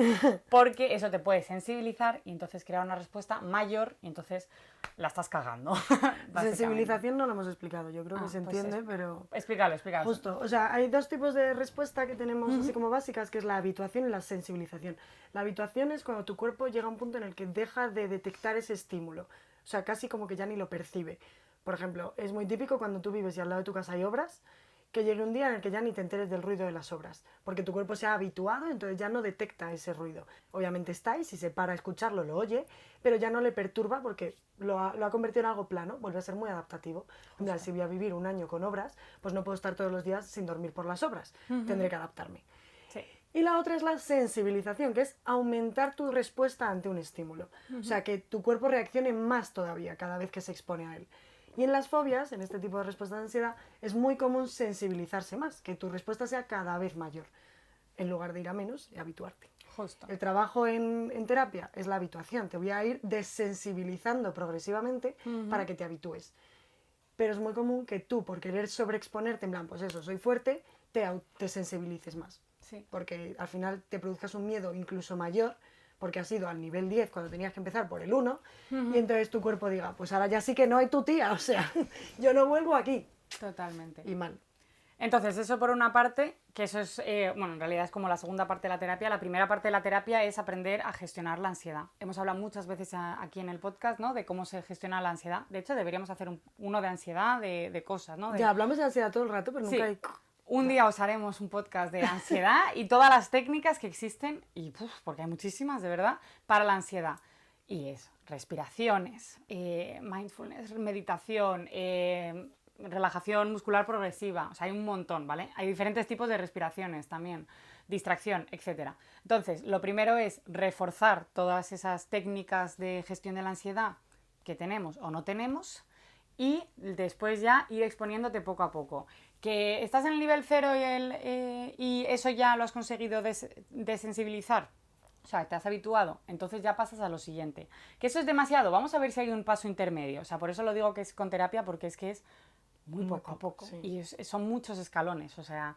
porque eso te puede sensibilizar y entonces crear una respuesta mayor y entonces la estás cagando. básicamente. Sensibilización no lo hemos explicado, yo creo que se Pues entiende, pero... Explícalo. Justo, o sea, hay dos tipos de respuesta que tenemos así como básicas, que es la habituación y la sensibilización. La habituación es cuando tu cuerpo llega a un punto en el que deja de detectar ese estímulo, o sea, casi como que ya ni lo percibe. Por ejemplo, es muy típico cuando tú vives y al lado de tu casa hay obras, que llegue un día en el que ya ni te enteres del ruido de las obras, porque tu cuerpo se ha habituado, entonces ya no detecta ese ruido. Obviamente está y si se para a escucharlo lo oye, pero ya no le perturba porque lo ha convertido en algo plano, vuelve a ser muy adaptativo. En plan, si voy a vivir un año con obras, pues no puedo estar todos los días sin dormir por las obras, tendré que adaptarme. Sí. Y la otra es la sensibilización, que es aumentar tu respuesta ante un estímulo. O sea, que tu cuerpo reaccione más todavía cada vez que se expone a él. Y en las fobias, en este tipo de respuesta de ansiedad, es muy común sensibilizarse más, que tu respuesta sea cada vez mayor, en lugar de ir a menos y habituarte. Justo. El trabajo en terapia es la habituación. Te voy a ir desensibilizando progresivamente para que te habitúes. Pero es muy común que tú, por querer sobreexponerte, en plan, pues eso, soy fuerte, te sensibilices más. Sí. Porque al final te produzcas un miedo incluso mayor, porque has ido al nivel 10 cuando tenías que empezar por el 1, y entonces tu cuerpo diga, pues ahora ya sí que no hay tu tía, o sea, yo no vuelvo aquí. Totalmente. Y mal. Entonces, eso por una parte, que eso es, bueno, en realidad es como la segunda parte de la terapia. La primera parte de la terapia es aprender a gestionar la ansiedad. Hemos hablado muchas veces aquí en el podcast, ¿no? De cómo se gestiona la ansiedad. De hecho, deberíamos hacer uno de ansiedad, de cosas, ¿no? Ya hablamos de ansiedad todo el rato, pero Sí. nunca hay... Un día os haremos un podcast de ansiedad y todas las técnicas que existen, y porque hay muchísimas, de verdad, para la ansiedad. Y es respiraciones, mindfulness, meditación, relajación muscular progresiva, o sea, hay un montón, ¿vale? Hay diferentes tipos de respiraciones también, distracción, etc. Entonces, lo primero es reforzar todas esas técnicas de gestión de la ansiedad que tenemos o no tenemos y después ya ir exponiéndote poco a poco. Que estás en el nivel 0 y eso ya lo has conseguido desensibilizar, o sea, te has habituado, entonces ya pasas a lo siguiente. Que eso es demasiado, vamos a ver si hay un paso intermedio, o sea, por eso lo digo que es con terapia, porque es que es muy poco a poco. Sí. Y son muchos escalones, o sea...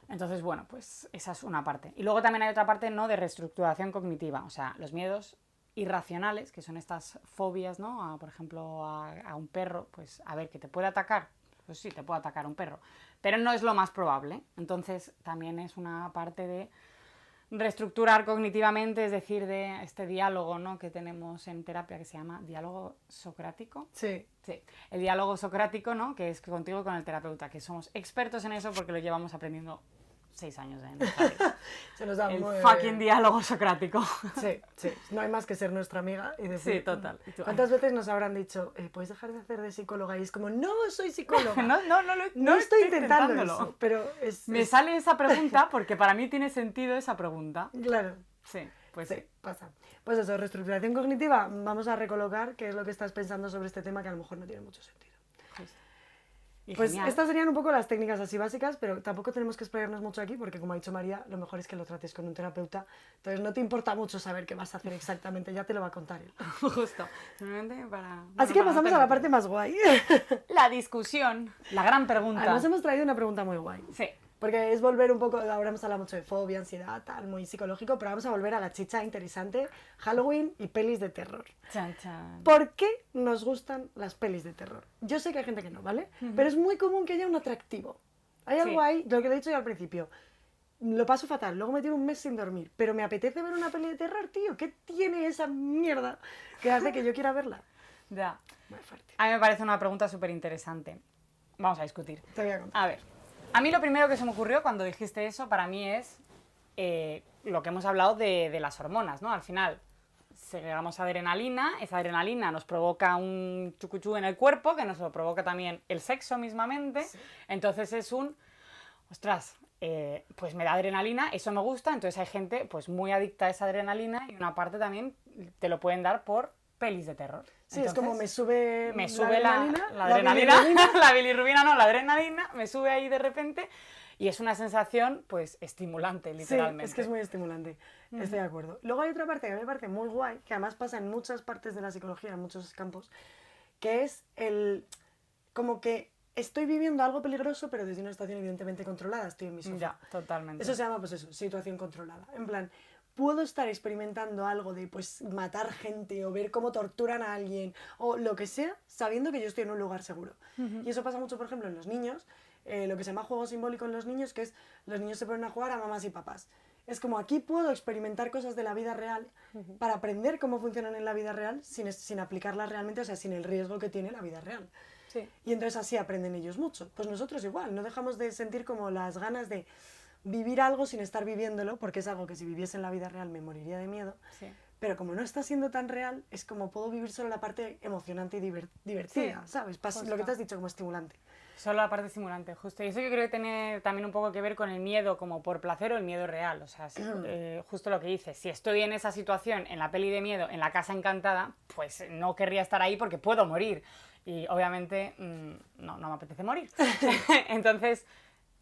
Entonces, bueno, pues esa es una parte. Y luego también hay otra parte, ¿no?, de reestructuración cognitiva, o sea, los miedos irracionales, que son estas fobias, ¿no? Por ejemplo, a un perro, pues a ver, que te puede atacar, pues sí, te puede atacar un perro, pero no es lo más probable. Entonces, también es una parte de reestructurar cognitivamente, es decir, de este diálogo, ¿no?, que tenemos en terapia que se llama diálogo socrático. Sí. Sí, el diálogo socrático, ¿no?, que es contigo con el terapeuta, que somos expertos en eso porque lo llevamos aprendiendo 6 años en nuestra vida. Se nos da El muy fucking bien. diálogo socrático. Sí, sí. No hay más que ser nuestra amiga y decir... Sí, total. Y tú, ¿Cuántas veces nos habrán dicho, ¿puedes dejar de hacer de psicóloga? Y es como, no soy psicóloga. No Estoy intentando intentándolo. eso, pero Me sale esa pregunta porque para mí tiene sentido esa pregunta. Claro. Sí, pues Sí, sí. pasa. Pues eso, reestructuración cognitiva, vamos a recolocar qué es lo que estás pensando sobre este tema que a lo mejor no tiene mucho sentido. Y Pues genial. estas serían un poco las técnicas así básicas, pero tampoco tenemos que explayarnos mucho aquí porque, como ha dicho María, lo mejor es que lo trates con un terapeuta. Entonces no te importa mucho saber qué vas a hacer exactamente, ya te lo va a contar él. Justo. Simplemente para... Así bueno, que para pasamos no a la perder parte más guay. La discusión, la gran pregunta. Además hemos traído una pregunta muy guay. Sí. Porque es volver un poco, ahora hemos hablado mucho de fobia, ansiedad, tal, muy psicológico, pero vamos a volver a la chicha interesante, Halloween y pelis de terror. Chan, chan. ¿Por qué nos gustan las pelis de terror? Yo sé que hay gente que no, ¿vale? Pero es muy común que haya un atractivo. Hay algo Sí. ahí, lo que he dicho yo al principio. Lo paso fatal, luego me tiro un mes sin dormir, pero me apetece ver una peli de terror, tío. ¿Qué tiene esa mierda que hace que yo quiera verla? Ya. Muy fuerte. A mí me parece una pregunta súper interesante. Vamos a discutir. Te voy a contar. A ver, a mí lo primero que se me ocurrió cuando dijiste eso, para mí es lo que hemos hablado de las hormonas, ¿no? Al final, segregamos adrenalina, esa adrenalina nos provoca un chucuchú en el cuerpo, que nos lo provoca también el sexo mismamente, entonces es un, ostras, pues me da adrenalina, eso me gusta, entonces hay gente pues muy adicta a esa adrenalina y una parte también te lo pueden dar por pelis de terror. Sí, es como me sube la adrenalina, bilirrubina. la bilirrubina no, la adrenalina, me sube ahí de repente y es una sensación, pues, estimulante, literalmente. Sí, es que es muy estimulante, estoy de acuerdo. Luego hay otra parte que a mí me parece muy guay, que además pasa en muchas partes de la psicología, en muchos campos, que es como que estoy viviendo algo peligroso, pero desde una situación evidentemente controlada, estoy en mi sofá. Ya, totalmente. Eso se llama, pues eso, situación controlada. En plan, puedo estar experimentando algo de, pues, matar gente o ver cómo torturan a alguien o lo que sea, sabiendo que yo estoy en un lugar seguro. Y eso pasa mucho, por ejemplo, en los niños, lo que se llama juego simbólico en los niños, que es los niños se ponen a jugar a mamás y papás. Es como aquí puedo experimentar cosas de la vida real para aprender cómo funcionan en la vida real sin aplicarlas realmente, o sea, sin el riesgo que tiene la vida real. Sí. Y entonces así aprenden ellos mucho. Pues nosotros igual, no dejamos de sentir como las ganas de vivir algo sin estar viviéndolo, porque es algo que si viviese en la vida real me moriría de miedo. Sí. Pero como no está siendo tan real, es como puedo vivir solo la parte emocionante y divertida, Sí, ¿sabes? justo. Lo que te has dicho como estimulante. Solo la parte estimulante, justo. Y eso yo creo que tiene también un poco que ver con el miedo como por placer o el miedo real. O sea, justo lo que dices, si estoy en esa situación, en la peli de miedo, en la casa encantada, pues no querría estar ahí porque puedo morir. Y obviamente no me apetece morir. Entonces,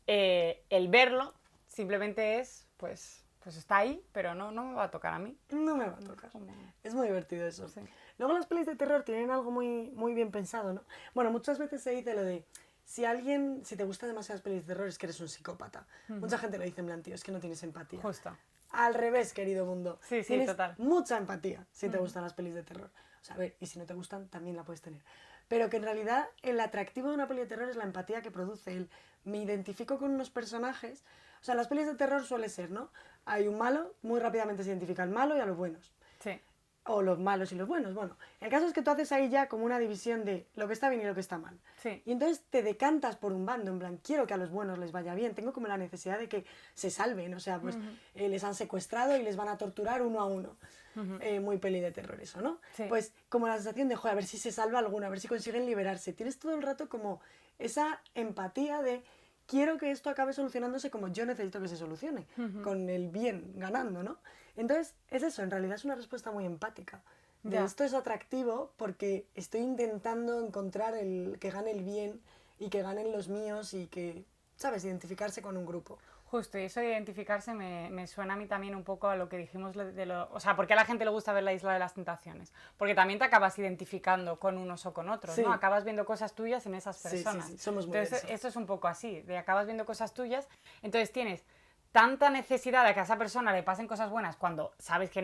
el verlo simplemente es, pues está ahí, pero no me va a tocar a mí. No me va a tocar. Como- Es muy divertido eso. Sí. Luego las pelis de terror tienen algo muy, muy bien pensado, ¿no? Bueno, muchas veces se dice lo de, si te gustan demasiadas pelis de terror es que eres un psicópata. Mucha gente lo dice en plan, tío, es que no tienes empatía. Justo. Al revés, querido mundo. Sí, sí, Tienes total. mucha empatía si te gustan las pelis de terror. O sea, a ver, y si no te gustan, también la puedes tener. Pero que en realidad el atractivo de una peli de terror es la empatía que produce. Me identifico con unos personajes. O sea, las pelis de terror suele ser, ¿no? Hay un malo, muy rápidamente se identifica al malo y a los buenos. Sí. O los malos y los buenos. Bueno, el caso es que tú haces ahí ya como una división de lo que está bien y lo que está mal. Sí. Y entonces te decantas por un bando, en plan, quiero que a los buenos les vaya bien, tengo como la necesidad de que se salven, o sea, pues les han secuestrado y les van a torturar uno a uno. Muy peli de terror eso, ¿no? Sí. Pues como la sensación de, joder, a ver si se salva alguno, a ver si consiguen liberarse. Tienes todo el rato como esa empatía de, quiero que esto acabe solucionándose como yo necesito que se solucione, con el bien ganando, ¿no? Entonces, es eso, en realidad es una respuesta muy empática. De Ya. esto es atractivo porque estoy intentando encontrar que gane el bien y que ganen los míos y que, ¿sabes?, identificarse con un grupo. Justo, y eso de identificarse me suena a mí también un poco a lo que dijimos O sea, ¿por qué a la gente le gusta ver la Isla de las Tentaciones? Porque también te acabas identificando con unos o con otros, Sí. ¿no? Acabas viendo cosas tuyas en esas Sí, sí, personas. sí, somos muy Entonces, eso. esto es un poco así, de acabas viendo cosas tuyas, entonces tienes tanta necesidad de que a esa persona le pasen cosas buenas cuando sabes que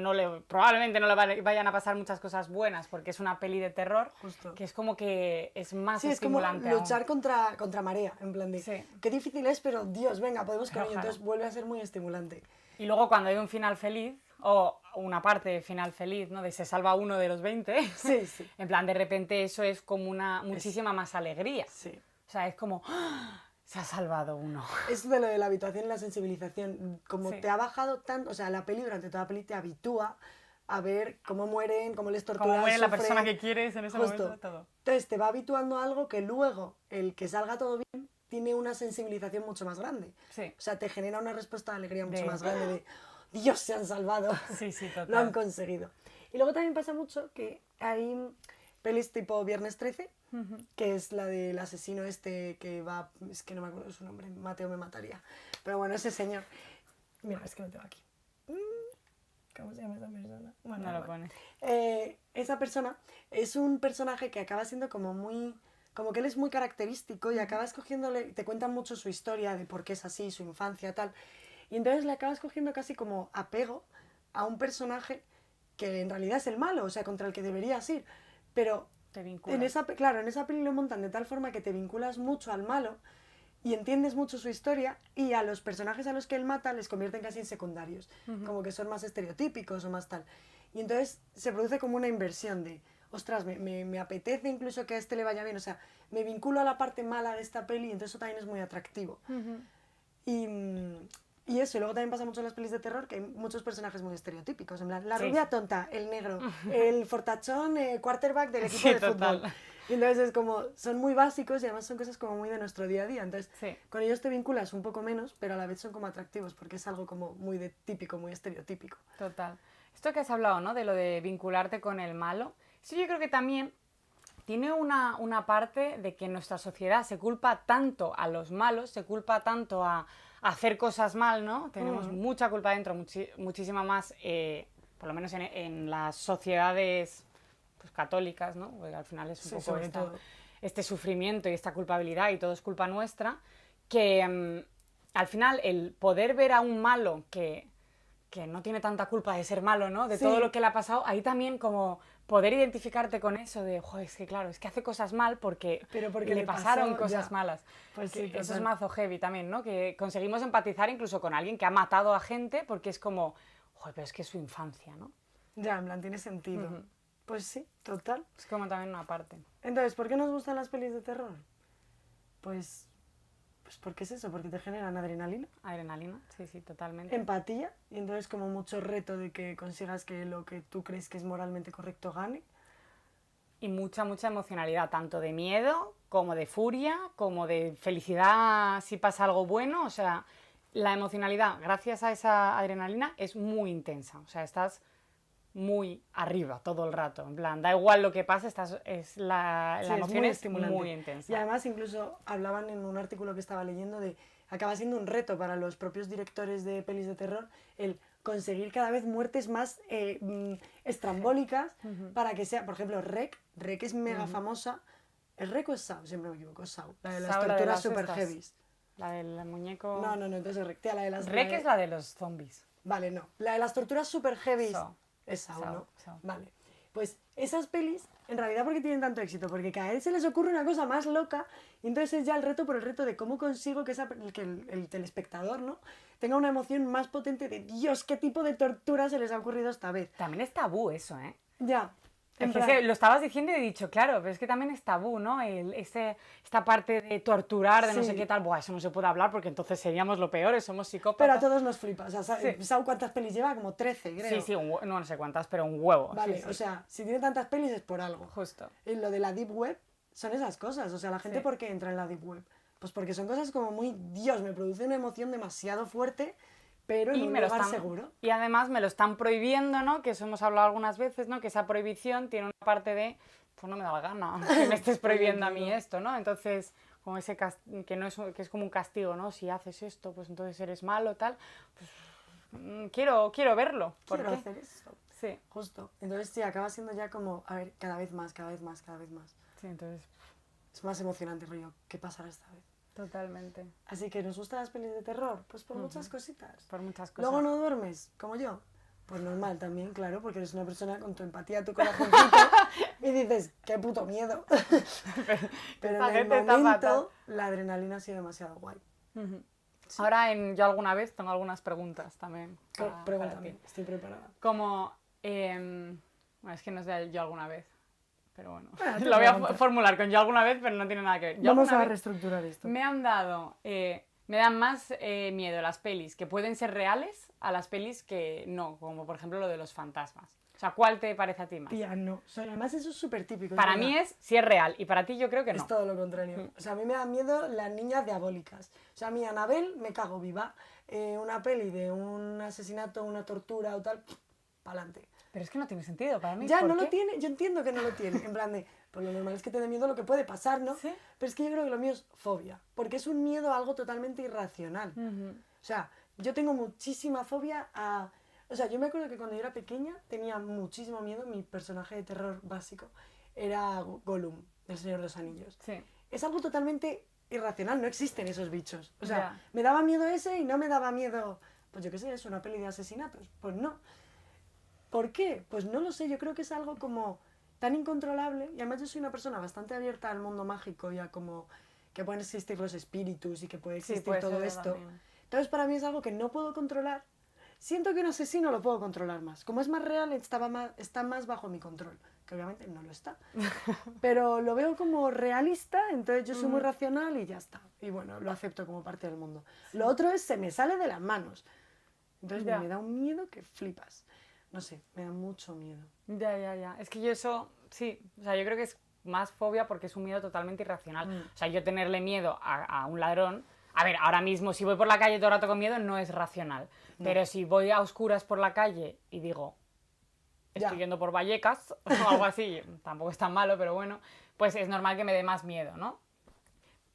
probablemente no le vayan a pasar muchas cosas buenas porque es una peli de terror, Justo. que es como que es más Sí, es como estimulante luchar aún. contra marea, en plan de, Sí. qué difícil es, pero Dios, venga, podemos con ello, Ojalá. entonces vuelve a ser muy estimulante. Y luego cuando hay un final feliz, o una parte de final feliz, ¿no? De se salva uno de los 20, Sí, sí. en plan, de repente eso es como una muchísima más alegría. Sí. O sea, es como, ¡ah! Se ha salvado uno. Esto de lo de la habituación y la sensibilización, como Sí. te ha bajado tanto, o sea, la peli durante toda la peli te habitúa a ver cómo mueren, cómo les torturan, Como muere la sufren. persona que quieres en ese Justo. momento, todo. Entonces te va habituando a algo que luego, el que salga todo bien, tiene una sensibilización mucho más grande. Sí. O sea, te genera una respuesta de alegría mucho De- más grande de Dios, se han salvado. Sí, sí, total. Lo han conseguido. Y luego también pasa mucho que hay pelis tipo Viernes 13, que es la del asesino este que va, es que no me acuerdo su nombre, Mateo me mataría. Pero bueno, ese señor, mira, es que lo tengo aquí. ¿Cómo se llama esa persona? Bueno, No da lo igual. pones. Esa persona es un personaje que acaba siendo como muy... Como que él es muy característico y acabas cogiéndole... Te cuentan mucho su historia de por qué es así, su infancia, tal. Y entonces le acabas cogiendo casi como apego a un personaje que en realidad es el malo, o sea, contra el que deberías ir. Pero Te vinculas. claro, en esa peli lo montan de tal forma que te vinculas mucho al malo y entiendes mucho su historia y a los personajes a los que él mata les convierten casi en secundarios, como que son más estereotípicos o más tal. Y entonces se produce como una inversión de, ostras, me apetece incluso que a este le vaya bien, o sea, me vinculo a la parte mala de esta peli y entonces eso también es muy atractivo. Y eso, y luego también pasa mucho en las pelis de terror que hay muchos personajes muy estereotípicos, en plan, la Sí. rubia tonta, el negro, el fortachón, quarterback del equipo Sí, de total. fútbol. Y entonces es como, son muy básicos y además son cosas como muy de nuestro día a día. Entonces, Sí. con ellos te vinculas un poco menos, pero a la vez son como atractivos porque es algo como muy de típico, muy estereotípico. Total. Esto que has hablado, ¿no? De lo de vincularte con el malo. Sí, yo creo que también tiene una parte de que nuestra sociedad se culpa tanto a los malos, se culpa tanto a hacer cosas mal, ¿no? Tenemos mucha culpa dentro, muchísima más, por lo menos en las sociedades pues, católicas, ¿no? Porque al final es un Sí, poco sobre todo. este sufrimiento y esta culpabilidad y todo es culpa nuestra, que al final el poder ver a un malo que no tiene tanta culpa de ser malo, ¿no? De Sí. todo lo que le ha pasado, ahí también como poder identificarte con eso de, joder, es que claro, es que hace cosas mal porque, Pero porque le le pasaron pasó, cosas ya. malas. Pues Que sí, eso es total. mazo heavy también, ¿no? Que conseguimos empatizar incluso con alguien que ha matado a gente porque es como, joder, pero es que es su infancia, ¿no? Ya, en plan, tiene sentido. Pues sí, total. Es como también una parte. Entonces, ¿por qué nos gustan las pelis de terror? Pues porque es eso, porque te generan adrenalina, Adrenalina, sí, sí, totalmente. empatía, y entonces como mucho reto de que consigas que lo que tú crees que es moralmente correcto gane. Y mucha, mucha emocionalidad, tanto de miedo, como de furia, como de felicidad si pasa algo bueno. O sea, la emocionalidad, gracias a esa adrenalina, es muy intensa. O sea, estás muy arriba todo el rato. En plan, da igual lo que pase, la Sí, emoción muy es estimulante. muy intensa. Y además incluso hablaban en un artículo que estaba leyendo de acaba siendo un reto para los propios directores de pelis de terror el conseguir cada vez muertes más estrambólicas para que sea, por ejemplo, Rec es mega famosa. ¿Es Rec o es Saw? Siempre me equivoco, es Saw. La de las Saw, la de torturas las super estas. heavies. La del muñeco... No, entonces es Rec. Tía, la de las... Rec es la de los zombies. Vale, no. La de las torturas super heavies Saw. es Saw, Saw, ¿no? Saw. Vale. Pues esas pelis, en realidad, ¿por qué tienen tanto éxito? Porque cada vez se les ocurre una cosa más loca y entonces es ya el reto por el reto de cómo consigo que, que el telespectador, ¿no? Tenga una emoción más potente de Dios, ¿qué tipo de tortura se les ha ocurrido esta vez? También es tabú eso, ¿eh? Ya. En Es que plan- lo estabas diciendo y he dicho, claro, pero es que también es tabú, ¿no? Esta parte de torturar, de no Sí. sé qué tal, buah, eso no se puede hablar porque entonces seríamos lo peores, somos Pero psicópatas. a todos nos flipa. O sea, Sí. ¿Saw cuántas pelis lleva? Como 13, creo. Sí, sí, no sé cuántas, pero un huevo. Vale, sí, sí. o sea, si tiene tantas pelis es por algo. Justo. Y lo de la Deep Web son esas cosas. O sea, la gente, Sí. ¿por qué entra en la Deep Web? Pues porque son cosas como muy, Dios, me produce una emoción demasiado fuerte, pero en un lugar seguro. Y además me lo están prohibiendo, ¿no? Que eso hemos hablado algunas veces, ¿no? Que esa prohibición tiene una parte de pues no me da la gana que me estés prohibiendo a mí esto, ¿no? Entonces, como ese que es como un castigo, ¿no? Si haces esto, pues entonces eres malo, tal. Pues, quiero verlo. ¿Por Quiero qué? hacer eso. Sí, Justo. Entonces sí, acaba siendo ya como, a ver, cada vez más, cada vez más, cada vez más. sí, entonces, Es más emocionante, rollo, ¿qué pasará esta vez? totalmente. Así que, ¿nos gustan las pelis de terror? Pues por muchas cositas. Por muchas cosas. Luego no duermes, como yo. Pues normal también, claro, porque eres una persona con tu empatía, tu corazoncito, y dices, qué puto miedo. Pero Esta en el gente está fatal. momento, la adrenalina ha sido demasiado guay. Ujú. Ahora, yo alguna vez tengo algunas preguntas también. para Pregúntame, ti. estoy preparada. Como, bueno, es que no es de yo alguna vez, pero bueno, Ah, te lo voy a pregunto. formular con yo alguna vez, pero no tiene nada que ver. Yo Vamos alguna a vez reestructurar esto. me dan más miedo las pelis que pueden ser reales a las pelis que no, como por ejemplo lo de los fantasmas. O sea, ¿cuál te parece a ti más? Tía, no. O sea, además eso es súper típico. Para mí es si es real y para ti yo creo que Es no. todo lo contrario. O sea, a mí me dan miedo las niñas diabólicas. O sea, a mí Anabel me cago viva. Una peli de un asesinato, una tortura o tal, pa'lante. Pero es que no tiene sentido para mí. Ya, ¿por no qué? lo tiene, yo entiendo que no lo tiene. En plan de, pues lo normal es que te dé miedo lo que puede pasar, ¿no? Sí. Pero es que yo creo que lo mío es fobia. Porque es un miedo a algo totalmente irracional. O sea, yo tengo muchísima fobia a... O sea, yo me acuerdo que cuando yo era pequeña tenía muchísimo miedo. Mi personaje de terror básico era Gollum, del Señor de los Anillos. Sí. Es algo totalmente irracional, no existen esos bichos. O sea, Ya. me daba miedo ese y no me daba miedo, pues yo qué sé, es una peli de asesinatos. Pues no. ¿Por qué? Pues no lo sé, yo creo que es algo como tan incontrolable. Y además yo soy una persona bastante abierta al mundo mágico y a como que pueden existir los espíritus y que puede Sí, existir puede todo ser esto. también. Entonces para mí es algo que no puedo controlar. Siento que un asesino lo puedo controlar más. Como es más real, está más bajo mi control. Que obviamente no lo está. Pero lo veo como realista, entonces yo soy muy racional y ya está. Y bueno, lo acepto como parte del mundo. Lo otro es, se me sale de las manos. Entonces Ya. me da un miedo que flipas. No sé, me da mucho miedo. Ya. Es que yo eso, sí, o sea, yo creo que es más fobia porque es un miedo totalmente irracional. O sea, yo tenerle miedo a un ladrón, a ver, ahora mismo si voy por la calle todo el rato con miedo no es racional. Pero si voy a oscuras por la calle y digo, estoy Ya. yendo por Vallecas o algo así, tampoco es tan malo, pero bueno, pues es normal que me dé más miedo, ¿no?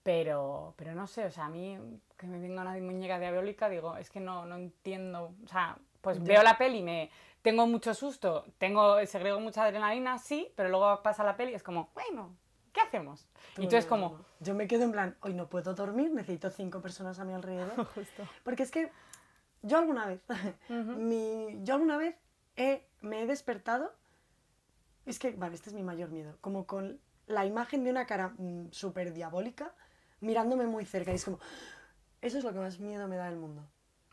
Pero no sé, o sea, a mí que me venga una muñeca diabólica, digo, es que no entiendo, o sea, pues veo la peli, tengo mucho susto, segrego mucha adrenalina, sí, pero luego pasa la peli y es como, bueno, ¿qué hacemos? Y tú es como, Yo me quedo en plan, hoy no puedo dormir, necesito 5 personas a mi alrededor. Justo. Porque es que yo alguna vez, me he despertado, es que, vale, este es mi mayor miedo, como con la imagen de una cara súper diabólica mirándome muy cerca y es como, eso es lo que más miedo me da del mundo.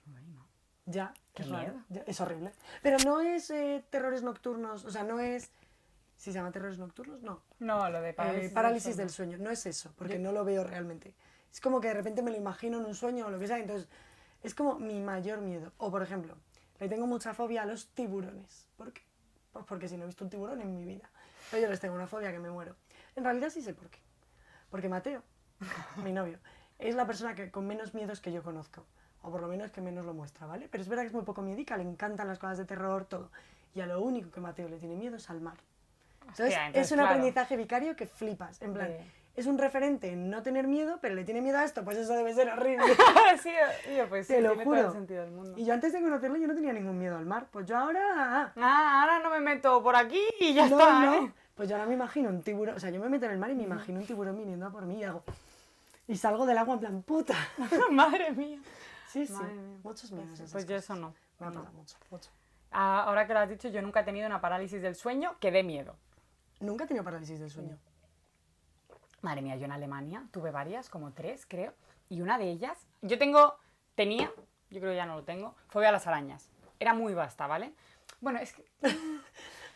bueno, Ya, Qué es raro, miedo. ya, es horrible. Pero no es terrores nocturnos, o sea, no es... ¿Si se llama terrores nocturnos? No. no, lo de Parálisis del sueño, no es eso, porque no lo veo realmente. Es como que de repente me lo imagino en un sueño o lo que sea, entonces es como mi mayor miedo. O por ejemplo, le tengo mucha fobia a los tiburones. ¿Por qué? Pues porque si no he visto un tiburón en mi vida. Pero yo les tengo una fobia que me muero. En realidad sí sé por qué. Porque Mateo, mi novio, es la persona que con menos miedos que yo conozco. O por lo menos que menos lo muestra, ¿vale? Pero es verdad que es muy poco miedica, le encantan las cosas de terror, todo. Y a lo único que Mateo le tiene miedo es al mar. Entonces, entonces, es un claro. aprendizaje vicario que flipas. En plan, Sí. es un referente en no tener miedo, pero le tiene miedo a esto, pues eso debe ser horrible. sí, pues sí, Te lo tiene todo el juro. sentido del mundo. Y yo antes de conocerlo yo no tenía ningún miedo al mar. Pues yo ahora... Ahora no me meto por aquí y ya no, está, no. ¿eh? Pues yo ahora me imagino un tiburón, o sea, yo me meto en el mar y me imagino un tiburón viniendo a por mí y hago... Y salgo del agua en plan, puta. Madre mía. Sí, sí, Madre mía. muchos miedos. esas Pues yo cosas. eso no. Me ha no. pasado mucho, mucho. Ahora que lo has dicho, yo nunca he tenido una parálisis del sueño que dé miedo. Nunca he tenido parálisis del sueño. Madre mía, yo en Alemania tuve varias, como 3, creo. Y una de ellas, yo tenía, yo creo que ya no lo tengo, fobia a las arañas. Era muy vasta, ¿vale? Bueno, es que...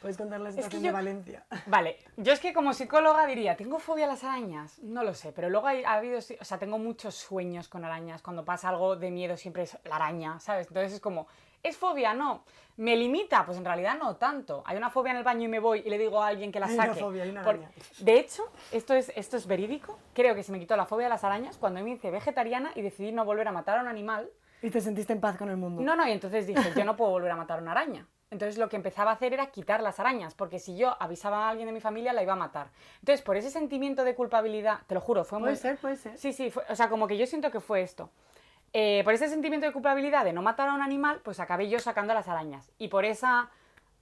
Puedes contar la que situación yo- de Valencia. Vale, yo es que como psicóloga diría, ¿tengo fobia a las arañas? No lo sé, pero luego ha habido, o sea, tengo muchos sueños con arañas. Cuando pasa algo de miedo siempre es la araña, ¿sabes? Entonces es como, ¿es fobia? No. ¿Me limita? Pues en realidad no tanto. Hay una fobia en el baño y me voy y le digo a alguien que la Hay una saque. fobia, hay una araña. De hecho, esto es verídico. Creo que se me quitó la fobia a las arañas cuando me hice vegetariana y decidí no volver a matar a un animal. Y te sentiste en paz con el mundo. No, y entonces dije, yo no puedo volver a matar una araña. Entonces lo que empezaba a hacer era quitar las arañas, porque si yo avisaba a alguien de mi familia la iba a matar. Entonces por ese sentimiento de culpabilidad, te lo juro, fue muy... Puede ser. Sí, o sea, como que yo siento que fue esto. Por ese sentimiento de culpabilidad de no matar a un animal, pues acabé yo sacando las arañas. Y por esa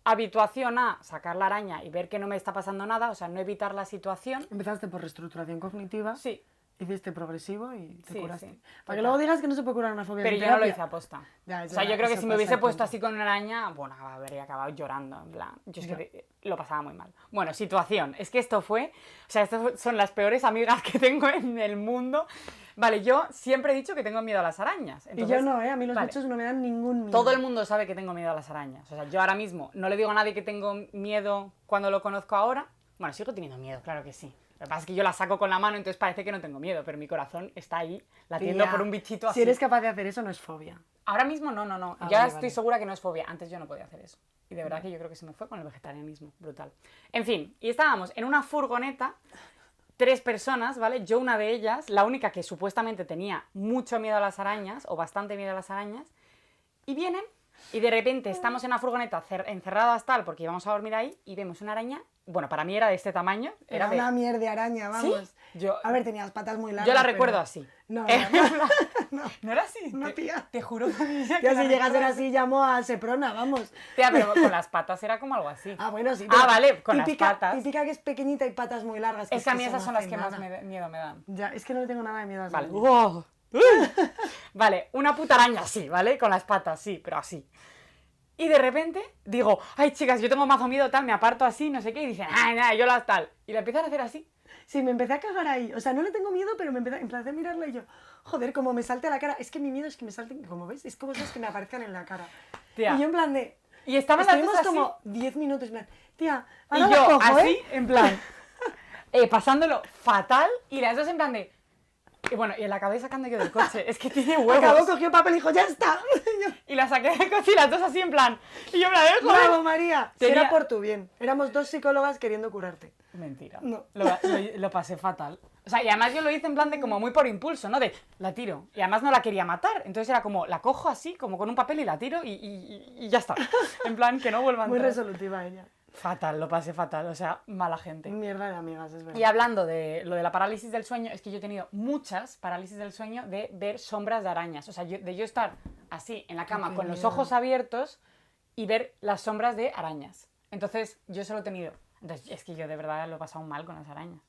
habituación a sacar la araña y ver que no me está pasando nada, o sea, no evitar la situación. Empezaste por reestructuración cognitiva. Sí. Hiciste progresivo y te curaste. Sí, para que luego digas que no se puede curar una fobia. Pero sin yo no lo terapia. hice aposta. Ya, O sea, yo creo que si me hubiese puesto así así con una araña, bueno, habría acabado llorando, en plan. Yo es que lo pasaba muy mal. Bueno, situación. Es que esto fue... O sea, estas son las peores amigas que tengo en el mundo. Vale, yo siempre he dicho que tengo miedo a las arañas. Entonces, y yo no, a mí los vale, bichos no me dan ningún miedo. todo el mundo sabe que tengo miedo a las arañas. O sea, yo ahora mismo no le digo a nadie que tengo miedo cuando lo conozco ahora. Bueno, sigo teniendo miedo, claro que sí. Lo que pasa es que yo la saco con la mano, entonces parece que no tengo miedo, pero mi corazón está ahí latiendo Tía, por un bichito así. Si eres capaz de hacer eso, no es fobia. Ahora mismo no. Ah, Ya vale, estoy vale. segura que no es fobia. Antes yo no podía hacer eso. Y de verdad que yo creo que se me fue con el vegetarianismo. Brutal. En fin, y estábamos en una furgoneta, 3 personas, ¿vale? Yo una de ellas, la única que supuestamente tenía mucho miedo a las arañas, o bastante miedo a las arañas, y vienen, y de repente estamos en la furgoneta encerradas tal, porque íbamos a dormir ahí, y vemos una araña. Bueno, para mí era de este tamaño. Era de... una mierda de araña, vamos. ¿Sí? A ver, tenías patas muy largas. Yo la pero- recuerdo así. No, No, no era así. No, tía. Te juro que Ya la si llega a ser recuerdo así, llamo a Seprona, vamos. Tía, pero con las patas era como algo así. Ah, bueno, sí. Ah, vale, con típica, las patas. Típica que es pequeñita y patas muy largas. Es que a mí eso esas no son las hace que más nada. miedo me dan. Ya, es que no le tengo nada de miedo a las Vale. arañas. ¡Wow! Vale, una puta araña así, ¿vale? Con las patas, sí, pero así. Y de repente digo, ay, chicas, yo tengo mazo miedo tal, me aparto así, no sé qué, y dicen, ay, nada, yo las tal. Y la empiezan a hacer así. Sí, me empecé a cagar ahí. O sea, no le tengo miedo, pero empecé a mirarla y yo, joder, como me salte a la cara. Es que mi miedo es que me salten, como ves, es como esos que me aparezcan en la cara. Tía. Y yo en plan de... Y estaban las Estuvimos dos así. como 10 minutos, en plan, tía, Y ahora yo, las cojo, así, ¿eh? en plan, pasándolo fatal, y las dos en plan de... Y bueno, y la acabé sacando yo del coche. Es que tiene huevos. Acabó, cogió papel y dijo, ya está. Y la saqué del coche y las dos así en plan. Y yo me la dejo. Bravo, María. Si Tenía- era por tu bien. Éramos 2 psicólogas queriendo curarte. Mentira. No. Lo pasé fatal. O sea, y además yo lo hice en plan de como muy por impulso, ¿no? De, la tiro. Y además no la quería matar. Entonces era como, la cojo así, como con un papel y la tiro y ya está. En plan, que no vuelva a Muy entrar. resolutiva ella. Fatal, lo pasé fatal. O sea, mala gente. Mierda de amigas, es verdad. Y hablando de lo de la parálisis del sueño, es que yo he tenido muchas parálisis del sueño de ver sombras de arañas. O sea, de yo estar así en la cama Qué con los miedo. ojos abiertos y ver las sombras de arañas. Entonces, yo eso lo he tenido. Entonces, es que yo de verdad lo he pasado mal con las arañas.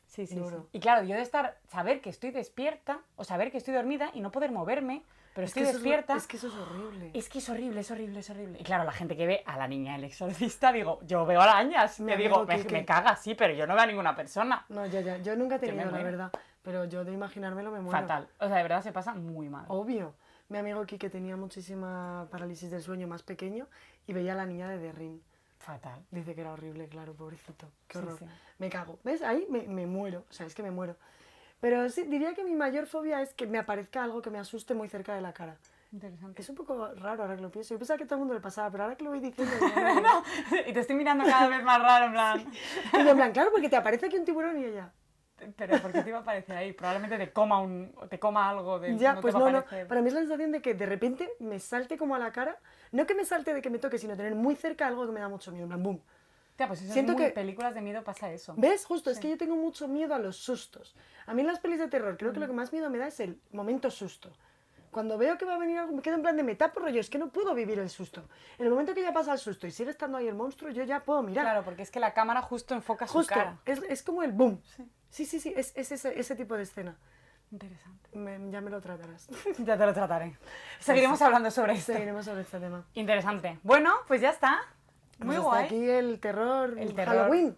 Sí, sí, sí. Duro. Y claro, yo de saber que estoy despierta, o saber que estoy dormida y no poder moverme, pero estoy que eso despierta. es que eso es horrible. Es que es horrible, es horrible, es horrible. Y claro, la gente que ve a la niña del exorcista, digo, yo veo arañas. Mi Me amigo digo, Quique. me caga, sí, pero yo no veo a ninguna persona. No, ya. Yo nunca he me tenido, la muero. verdad. Pero yo de imaginármelo me muero. Fatal. O sea, de verdad se pasa muy mal. Obvio. Mi amigo Quique tenía muchísima parálisis del sueño más pequeño y veía a la niña de Derrin. Fatal. Dice que era horrible, claro, pobrecito. Qué Sí, horror. sí. Me cago. ¿Ves? Ahí me muero. O sea, es que me muero. Pero sí, diría que mi mayor fobia es que me aparezca algo que me asuste muy cerca de la cara. Interesante. Es un poco raro ahora que lo pienso. Yo pensaba que a todo el mundo le pasaba, pero ahora que lo voy diciendo... No, y te estoy mirando cada vez más raro, en plan. Y yo en plan, claro, porque te aparece aquí un tiburón y ella... Pero ¿por qué te iba a aparecer ahí? Probablemente te coma algo de. Ya, no pues te va a no. aparecer. Para mí es la sensación de que de repente me salte como a la cara. No que me salte de que me toque, sino tener muy cerca algo que me da mucho miedo. En plan, boom. Tía, pues eso siento en muy que- películas de miedo pasa eso. ¿Ves? Justo, es Sí. que yo tengo mucho miedo a los sustos. A mí en las pelis de terror creo que lo que más miedo me da es el momento susto. Cuando veo que va a venir algo, me quedo en plan de me tapo rollo, es que no puedo vivir el susto. En el momento que ya pasa el susto y sigue estando ahí el monstruo, yo ya puedo mirar. Claro, porque es que la cámara justo enfoca su Justo, cara. es como el boom. Sí. Sí, es ese tipo de escena. Interesante. Ya me lo tratarás. Ya te lo trataré. Seguiremos hablando sobre esto. Seguiremos sobre este tema. Interesante. Bueno, pues ya está. Muy Pues hasta guay. aquí el terror, El terror. Halloween.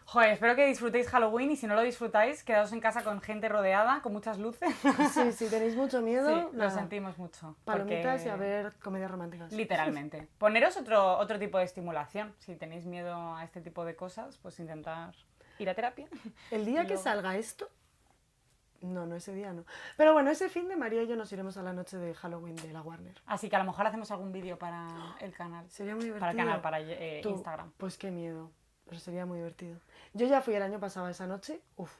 Joder, espero que disfrutéis Halloween y si no lo disfrutáis, quedaos en casa con gente rodeada, con muchas luces. Sí, si tenéis mucho miedo, Sí, lo nada, sentimos mucho. palomitas porque- y a ver comedias románticas. Literalmente. Poneros otro tipo de estimulación. Si tenéis miedo a este tipo de cosas, pues intentar ir a terapia. El día Y que luego- salga esto... No, ese día no. Pero bueno, ese fin de María y yo nos iremos a la noche de Halloween de la Warner. Así que a lo mejor hacemos algún vídeo para el canal. Sería muy divertido. Para el canal, para Tú, Instagram. Pues qué miedo, pero sería muy divertido. Yo ya fui el año pasado a esa noche, uf.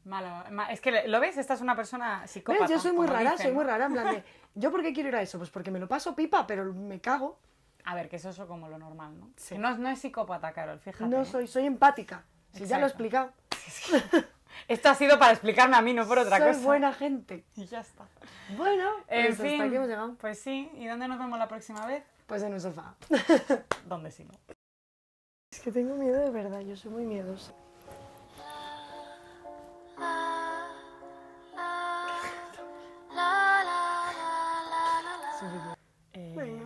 Malo. Es que, ¿lo ves? Esta es una persona psicópata. ¿Ves? Yo soy muy como rara, dicen, soy ¿no? muy rara, en plan de... ¿Yo por qué quiero ir a eso? Pues porque me lo paso pipa, pero me cago. A ver, que eso es como lo normal, ¿no? Sí. Que no es psicópata, Carol, fíjate. No soy empática. Si ya lo he explicado. Esto ha sido para explicarme a mí, no por otra Soy cosa. buena gente. Y ya está. Bueno, En pues fin, hasta aquí hemos llegado. pues sí. ¿Y dónde nos vemos la próxima vez? Pues en un sofá. ¿Dónde si no? Es que tengo miedo de verdad, yo soy muy miedosa. Suficiente. Venga.